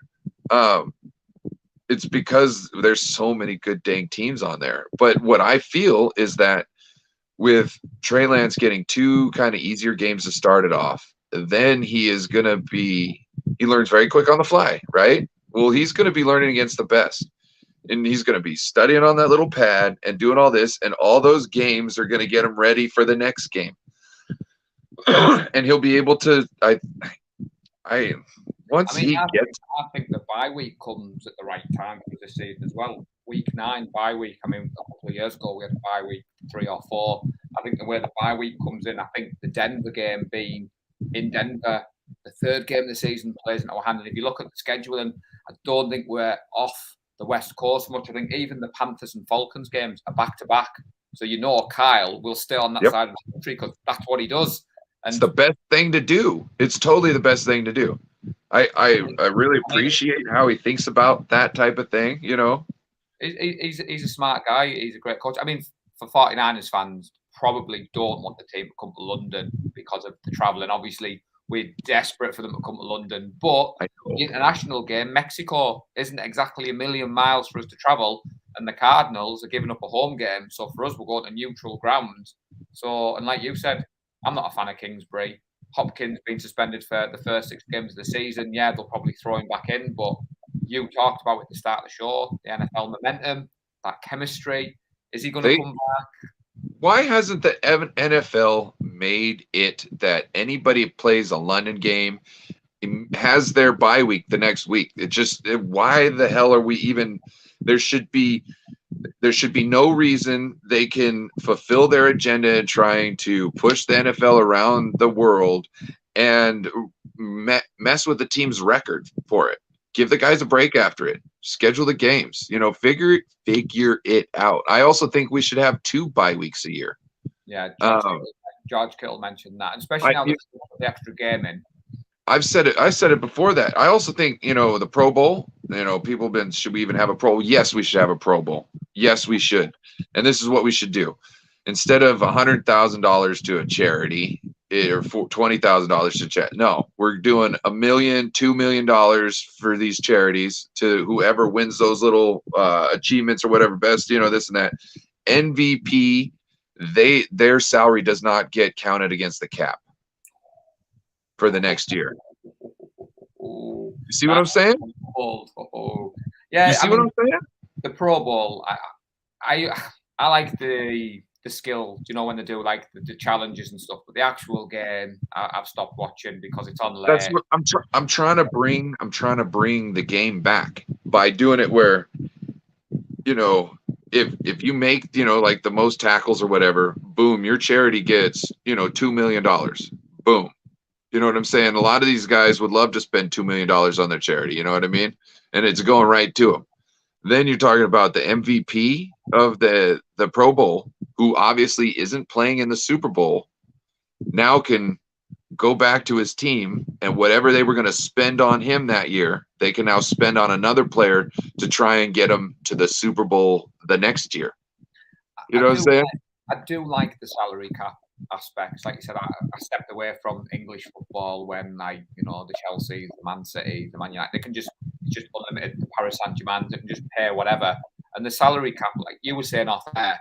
A: It's because there's so many good dang teams on there. But what I feel is that with Trey Lance getting 2 kind of easier games to start it off, then he learns very quick on the fly, right? Well, he's going to be learning against the best. And he's going to be studying on that little pad and doing all this. And all those games are going to get him ready for the next game. And he'll be able to, I
B: think the bye week comes at the right time for this season as well. Week 9 bye week. I mean, a couple of years ago we had a bye week 3 or 4. I think the way the bye week comes in, I think the Denver game being in Denver, the 3rd game of the season plays in our hand. And if you look at the scheduling, I don't think we're off the West Coast much. I think even the Panthers and Falcons games are back to back. So Kyle will stay on that side of the country because that's what he does. And
A: it's the best thing to do. It's totally the best thing to do. I really appreciate how he thinks about that type of thing,
B: He's a smart guy. He's a great coach. I mean, for 49ers fans, probably don't want the team to come to London because of the travel. And obviously, we're desperate for them to come to London. But the international game, Mexico isn't exactly a million miles for us to travel. And the Cardinals are giving up a home game. So for us, we're going to neutral ground. So, and like you said, I'm not a fan of Kingsbury. Hopkins being suspended for the first 6 games of the season. Yeah, they'll probably throw him back in. But you talked about at the start of the show, the NFL momentum, that chemistry. Is he going to come back?
A: Why hasn't the NFL made it that anybody plays a London game has their bye week the next week? Why the hell are we even? There should be no reason they can fulfill their agenda in trying to push the NFL around the world and mess with the team's record for it. Give the guys a break after it. Schedule the games. You know, figure it out. I also think we should have 2 bye weeks a year.
B: Yeah, George Kittle mentioned that, especially now that the extra game in.
A: I've said it. I said it before that. I also think, you know, the Pro Bowl, you know, people have been, should we even have a Pro Bowl? Yes, we should have a Pro Bowl. Yes, we should. And this is what we should do. Instead of $100,000 to a charity or $20,000 to charity, no, we're doing $1 million, $2 million for these charities to whoever wins those little achievements or whatever, best, you know, this and that. MVP, their salary does not get counted against the cap for the next year. You see what I'm saying?
B: Yeah,
A: you see what I'm saying?
B: The Pro Bowl, I like the skill, you know, when they do like the challenges and stuff, but the actual game, I've stopped watching because it's on late.
A: That's what I'm trying to bring. I'm trying to bring the game back by doing it where, you know, if you make, you know, like the most tackles or whatever, boom, your charity gets, you know, $2 million. Boom. You know what I'm saying? A lot of these guys would love to spend $2 million on their charity. You know what I mean? And it's going right to them. Then you're talking about the MVP of the Pro Bowl, who obviously isn't playing in the Super Bowl, now can go back to his team, and whatever they were going to spend on him that year, they can now spend on another player to try and get him to the Super Bowl the next year. You know what I'm saying?
B: I do like the salary cap aspects. Like you said, I stepped away from English football when you know, the Chelsea, the Man City, the Man United, they can just unlimited, the Paris Saint-Germain, they can just pay whatever. And the salary cap, like you were saying off there,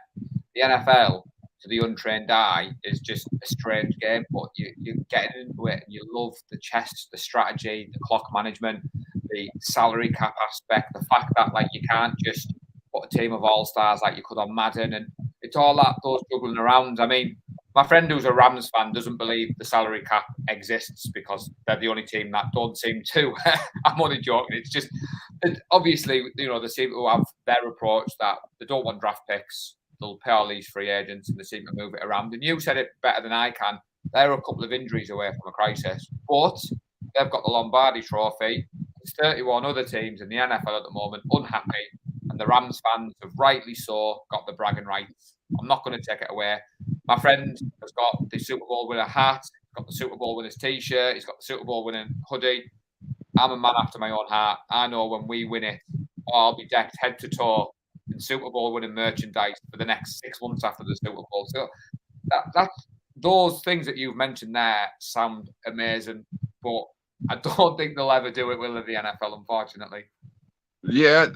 B: the NFL to the untrained eye is just a strange game, but you're getting into it and you love the chess, the strategy, the clock management, the salary cap aspect, the fact that like you can't just put a team of all-stars like you could on Madden, and it's all that, those juggling around. I mean, my friend who's a Rams fan doesn't believe the salary cap exists because they're the only team that don't seem to. I'm only joking. It's just, obviously, you know, they seem to have their approach that they don't want draft picks. They'll pay all these free agents and they seem to move it around. And you said it better than I can. They're a couple of injuries away from a crisis, but they've got the Lombardi Trophy. There's 31 other teams in the NFL at the moment unhappy, and the Rams fans have rightly so got the bragging rights. I'm not going to take it away. My friend has got the Super Bowl winner hat, he's got the Super Bowl winner's T-shirt, he's got the Super Bowl winning hoodie. I'm a man after my own heart. I know when we win it, I'll be decked head to toe in Super Bowl winning merchandise for the next 6 months after the Super Bowl. So that's those things that you've mentioned there sound amazing, but I don't think they'll ever do it, will they, the NFL, unfortunately?
A: Yeah,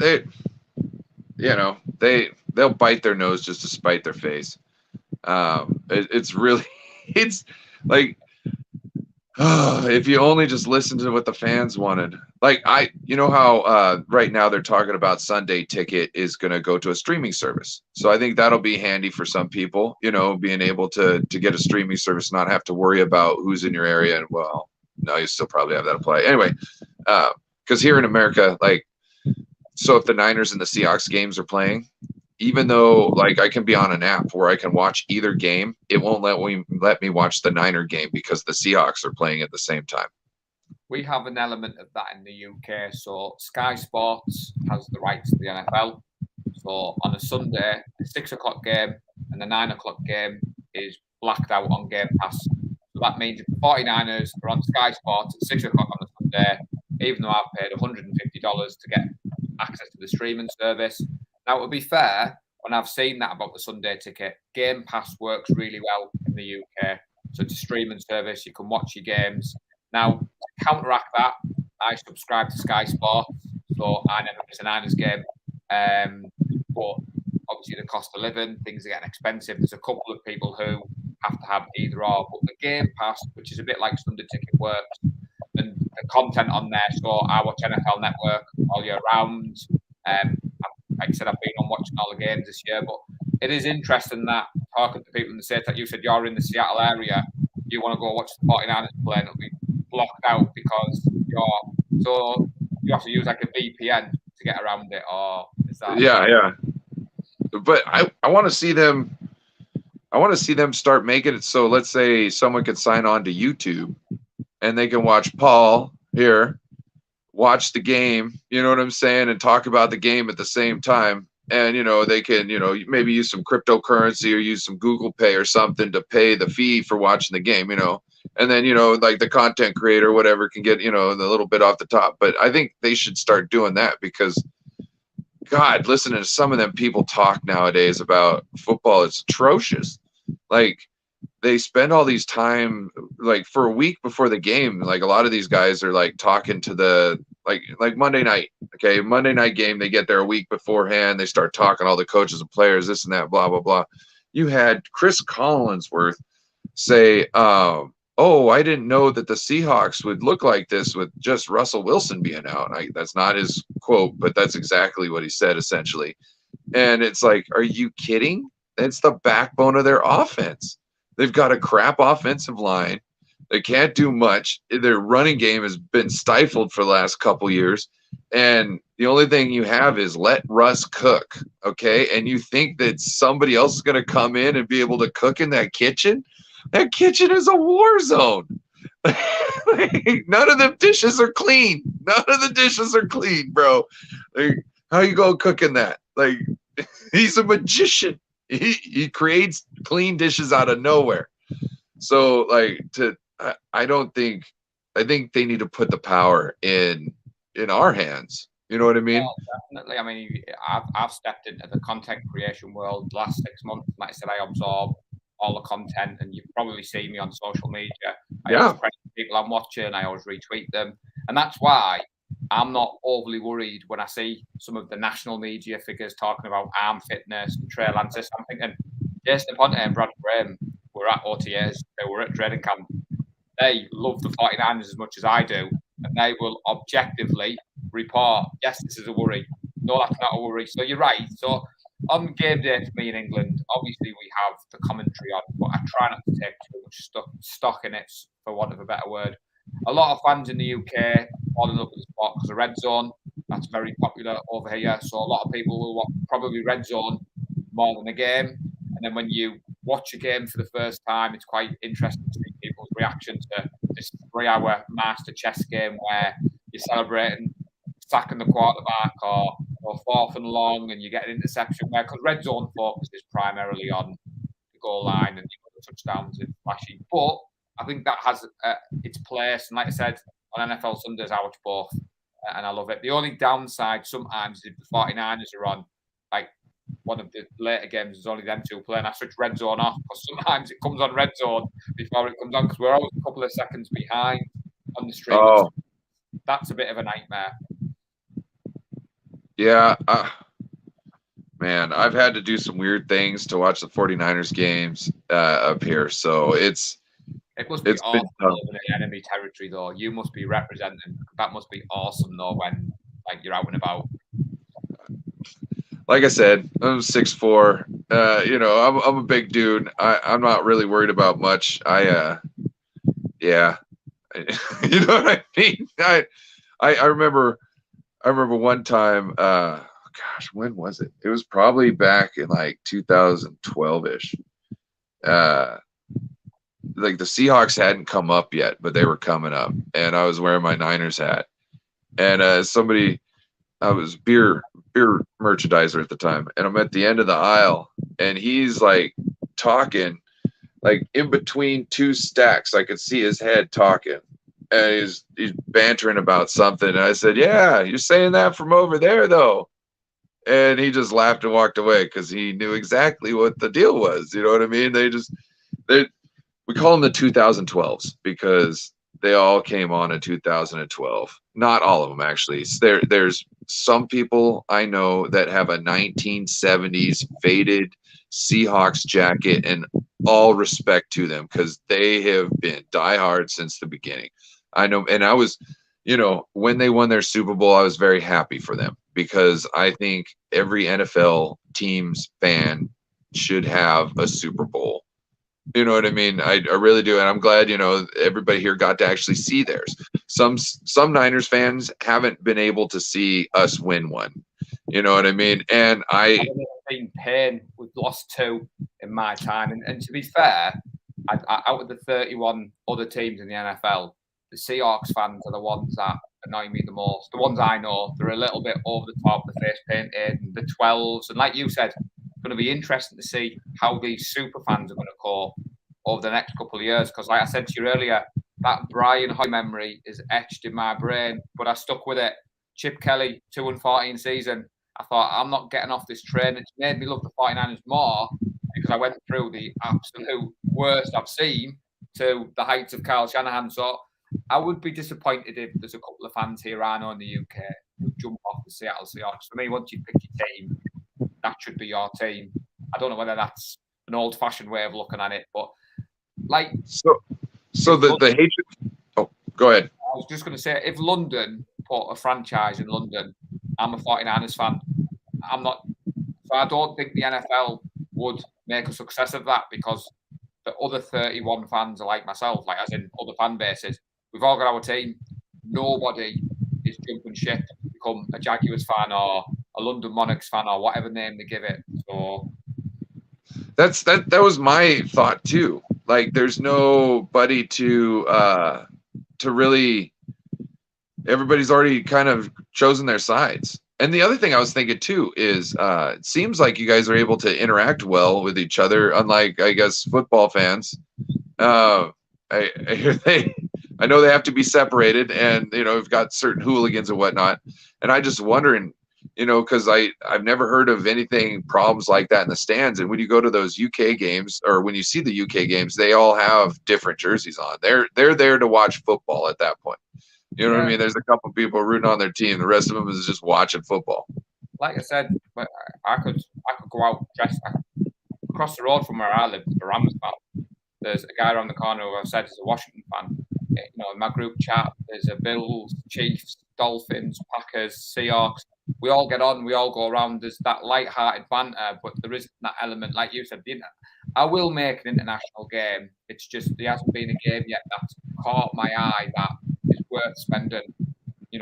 A: they'll bite their nose just to spite their face. It's really, it's like, if you only just listen to what the fans wanted. Like you know how right now they're talking about Sunday Ticket is going to go to a streaming service. So I think that'll be handy for some people, you know, being able to get a streaming service, not have to worry about who's in your area. And well, no, you still probably have that apply anyway. Because here in America, like, so if the Niners and the Seahawks games are playing, even though like I can be on an app where I can watch either game, it won't let me watch the Niner game because the Seahawks are playing at the same time.
B: We have an element of that in the UK. So Sky Sports has the rights to the NFL. So on a Sunday, the 6 o'clock game and the 9 o'clock game is blacked out on Game Pass. So that means if the 49ers are on Sky Sports at 6 o'clock on a Sunday, even though I've paid $150 to get access to the streaming service. Now, to be fair, when I've seen that about the Sunday Ticket, Game Pass works really well in the UK. So it's a streaming service. You can watch your games. Now, to counteract that, I subscribe to Sky Sports, so I never miss a Niners game. But obviously, the cost of living, things are getting expensive. There's a couple of people who have to have either or. But the Game Pass, which is a bit like Sunday Ticket, works. And the content on there, so I watch NFL Network all year round. Like I said, I've been on watching all the games this year, but it is interesting that talking to people in the States, like you said, you're in the Seattle area, you want to go watch the 49ers play, and it'll be blocked out because you have to use like a VPN to get around it, or is that?
A: Yeah. But I want to see them. I want to see them start making it so. Let's say someone could sign on to YouTube, and they can watch Paul here watch the game, you know what I'm saying, and talk about the game at the same time. And, they can, maybe use some cryptocurrency or use some Google Pay or something to pay the fee for watching the game, and then, like the content creator, whatever, can get, the little bit off the top. But I think they should start doing that because, God, listening to some of them people talk nowadays about football, it's atrocious. Like, they spend all these time, like, for a week before the game. Like, a lot of these guys are like talking to the like Monday night. Okay, Monday night game. They get there a week beforehand. They start talking to all the coaches and players, this and that, blah blah blah. You had Chris Collinsworth say, "Oh, I didn't know that the Seahawks would look like this with just Russell Wilson being out." That's not his quote, but that's exactly what he said essentially. And it's like, are you kidding? It's the backbone of their offense. They've got a crap offensive line. They can't do much. Their running game has been stifled for the last couple years. And the only thing you have is let Russ cook, okay? And you think that somebody else is going to come in and be able to cook in that kitchen? That kitchen is a war zone. None of the dishes are clean. None of the dishes are clean, bro. Like, how you go cooking that? Like, he's a magician. He creates clean dishes out of nowhere. So, like, I think they need to put the power in our hands. You know what I mean?
B: Well, definitely. I mean, I've stepped into the content creation world the last 6 months. Like I said, I absorb all the content, and you've probably seen me on social media. I always credit people I'm watching. I always retweet them, and that's why I'm not overly worried when I see some of the national media figures talking about arm fitness and trail answers. I'm thinking, Jason Ponte and Brad Graham were at OTAs, they were at training camp. They love the 49ers as much as I do, and they will objectively report, yes, this is a worry. No, that's not a worry. So you're right. So on game day for me in England, obviously we have the commentary on, but I try not to take too much stock in it, for want of a better word. A lot of fans in the UK fall in love with the sport because of Red Zone. That's very popular over here. So a lot of people will watch probably Red Zone more than a game. And then when you watch a game for the first time, it's quite interesting to see people's reaction to this 3-hour master chess game where you're celebrating sacking the quarterback or 4th and long and you get an interception where, because Red Zone focuses primarily on the goal line and the touchdowns and flashy. But I think that has its place. And like I said, on NFL Sundays, I watch both and I love it. The only downside sometimes is if the 49ers are on, like one of the later games, is only them two playing. I switch Red Zone off because sometimes it comes on Red Zone before it comes on because we're always a couple of seconds behind on the stream. Oh. That's a bit of a nightmare.
A: Yeah. Man, I've had to do some weird things to watch the 49ers games up here. So
B: it must be awesome living in enemy territory, though. You must be representing. That must be awesome, though, when you're out and about.
A: Like I said, I'm 6'4". I'm a big dude. I'm not really worried about much. Yeah. You know what I mean? I remember one time. Gosh, when was it? It was probably back in like 2012-ish. Like the Seahawks hadn't come up yet, but they were coming up, and I was wearing my Niners hat. And I was beer merchandiser at the time, and I'm at the end of the aisle, and he's like talking, like in between two stacks. I could see his head talking, and he's bantering about something. And I said, "Yeah, you're saying that from over there, though." And he just laughed and walked away because he knew exactly what the deal was. You know what I mean? We call them the 2012s because they all came on in 2012. Not all of them, actually. There's some people I know that have a 1970s faded Seahawks jacket, and all respect to them because they have been diehard since the beginning. I know, and I was, when they won their Super Bowl, I was very happy for them because I think every NFL team's fan should have a Super Bowl. You know what I mean? I really do. And I'm glad, everybody here got to actually see theirs. Some Niners fans haven't been able to see us win one. You know what I mean? And
B: I've been pain. We've lost 2 in my time. And to be fair, out of the 31 other teams in the NFL, the Seahawks fans are the ones that annoy me the most. The ones I know, they're a little bit over the top, the face painted, and the 12s. And like you said, it's going to be interesting to see how these super fans are going to cope over the next couple of years. Because like I said to you earlier, that Brian Hoy memory is etched in my brain, but I stuck with it. Chip Kelly, 2-14 season. I thought, I'm not getting off this train. It's made me love the 49ers more because I went through the absolute worst I've seen to the heights of Kyle Shanahan. So I would be disappointed if there's a couple of fans here I know in the UK who jump off the Seattle Seahawks. For me, once you pick your team, that should be your team. I don't know whether that's an old-fashioned way of looking at it, but like...
A: So the hatred... Oh, go ahead.
B: I was just going to say, if London put a franchise in London, I'm a 49ers fan. I'm not... So I don't think the NFL would make a success of that because the other 31 fans are like myself, like as in other fan bases. We've all got our team. Nobody is jumping ship to become a Jaguars fan or a London Monarchs fan or whatever name they give it. So
A: that was my thought too. Like, there's nobody to really. Everybody's already kind of chosen their sides. And the other thing I was thinking too is it seems like you guys are able to interact well with each other, unlike, I guess, football fans. I know they have to be separated, and we've got certain hooligans and whatnot. And I just wondering, because I've never heard of anything problems like that in the stands. And when you go to those UK games, or when you see the UK games, they all have different jerseys on. They're there to watch football at that point. You know what I mean? There's a couple of people rooting on their team. The rest of them is just watching football.
B: Like I said, I could go out dressed across the road from where I live, the Rams fan. There's a guy around the corner who I've said is a Washington fan. In my group chat, there's a Bills, Chiefs, Dolphins, Packers, Seahawks. We all get on. We all go around. There's that light-hearted banter, but there isn't that element, like you said. I will make an international game. It's just there hasn't been a game yet that's caught my eye that is worth spending, a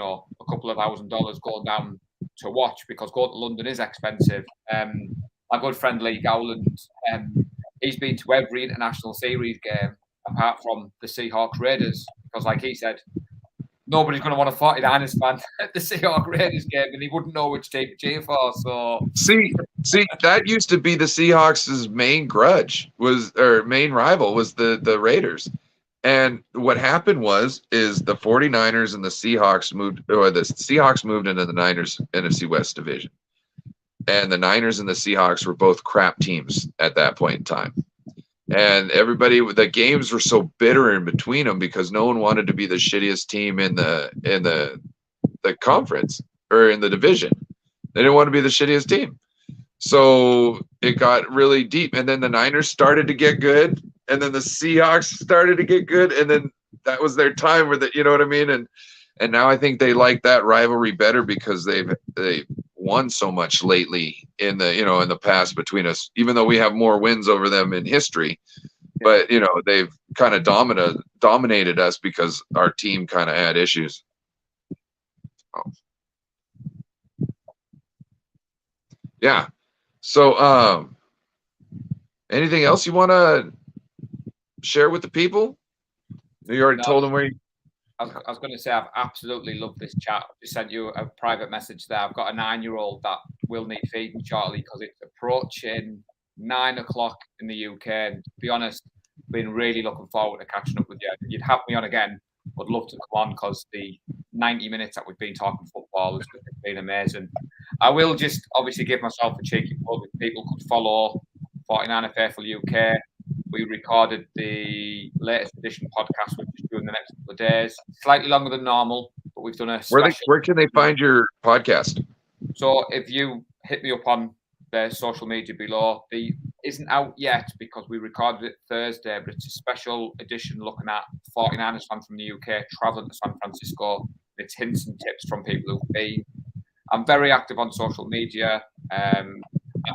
B: couple of $1,000 going down to watch, because going to London is expensive. My good friend Lee Gowland, he's been to every international series game apart from the Seahawks Raiders, because like he said, nobody's going to want a 49ers fan at the Seahawks Raiders game, and he wouldn't know which team to cheer for. So see,
A: that used to be the Seahawks' main grudge main rival was the Raiders. And what happened is the 49ers and the Seahawks moved into the Niners NFC West division. And the Niners and the Seahawks were both crap teams at that point in time. And the games were so bitter in between them because no one wanted to be the shittiest team in the conference or in the division. They didn't want to be the shittiest team. So it got really deep. And then the Niners started to get good. And then the Seahawks started to get good. And then that was their time where you know what I mean? And now I think they like that rivalry better because they've won so much lately in the past between us, even though we have more wins over them in history. But they've kind of dominated us because our team kind of had issues. Yeah. So anything else you want to share with the people? You already told them where you...
B: I was going to say, I've absolutely loved this chat. I just sent you a private message there. I've got a 9-year-old that will need feeding shortly because it's approaching 9 o'clock in the UK. And to be honest, been really looking forward to catching up with you. You'd have me on again. Would love to come on because the 90 minutes that we've been talking football has been amazing. I will just obviously give myself a cheeky plug. If people could follow 49er Faithful UK. We recorded the latest edition podcast, which is due in the next couple of days. Slightly longer than normal, but we've done a special...
A: Where can they find your podcast?
B: So if you hit me up on the social media below, the isn't out yet because we recorded it Thursday, but it's a special edition looking at 49ers fans from the UK traveling to San Francisco. It's hints and tips from people who've been. I'm very active on social media. At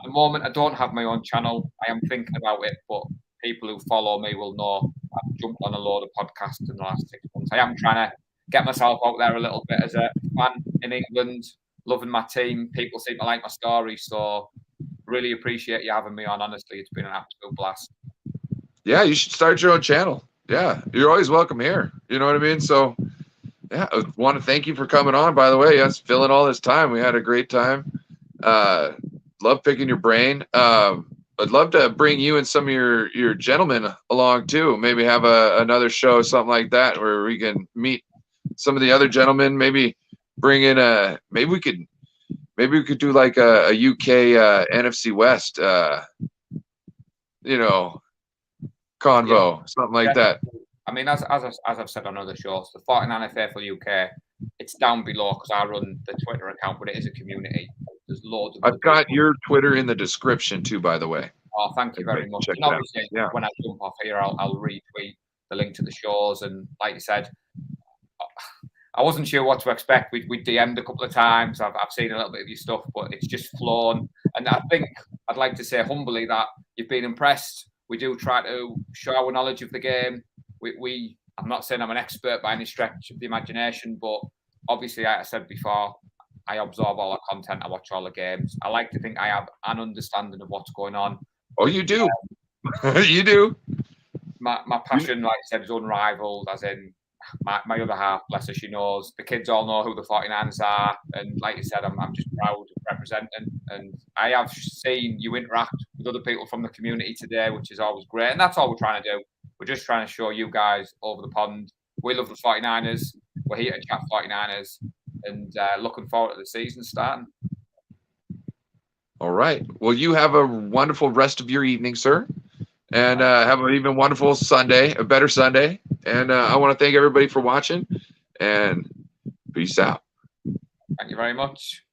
B: the moment, I don't have my own channel. I am thinking about it, but people who follow me will know I've jumped on a load of podcasts in the last 6 months. I am trying to get myself out there a little bit as a fan in England, loving my team. People seem to like my story, so really appreciate you having me on. Honestly, it's been an absolute blast.
A: Yeah, you should start your own channel. Yeah, you're always welcome here. You know what I mean? So Yeah, I want to thank you for coming on, by the way. Yes, filling all this time. We had a great time. Love picking your brain. I'd love to bring you and some of your gentlemen along too. Maybe have another show, something like that, where we can meet some of the other gentlemen. Maybe bring in maybe we could do like a UK NFC West you know,
B: Yeah,
A: convo, something like that.
B: I mean, as I've said on other shows, the 49er Faithful UK, it's down below because I run the Twitter account, but it is a community. There's loads of other
A: I've got
B: people.
A: your Twitter in the description too, by the way.
B: Oh, thank you very much.
A: Check
B: And
A: it out.
B: obviously,
A: Yeah.
B: when I jump off here, I'll retweet the link to the shows. And like you said, I wasn't sure what to expect. We DM'd a couple of times. I've seen a little bit of your stuff, but it's just flown. And I think I'd like to say humbly that you've been impressed. We do try to show our knowledge of the game. I'm not saying I'm an expert by any stretch of the imagination, but obviously, like I said before, I absorb all the content. I watch all the games. I like to think I have an understanding of what's going on.
A: Oh, you do. You do.
B: My passion, like I said, is unrivaled, as in my other half, bless her, she knows. The kids all know who the 49ers are. And like you said, I'm just proud of representing. And I have seen you interact with other people from the community today, which is always great. And that's all we're trying to do. We're just trying to show you guys over the pond. We love the 49ers. We're here to chat 49ers. And looking forward to the season starting.
A: All right. Well, you have a wonderful rest of your evening, sir. And have an even wonderful Sunday, a better Sunday. And I want to thank everybody for watching. And peace out.
B: Thank you very much.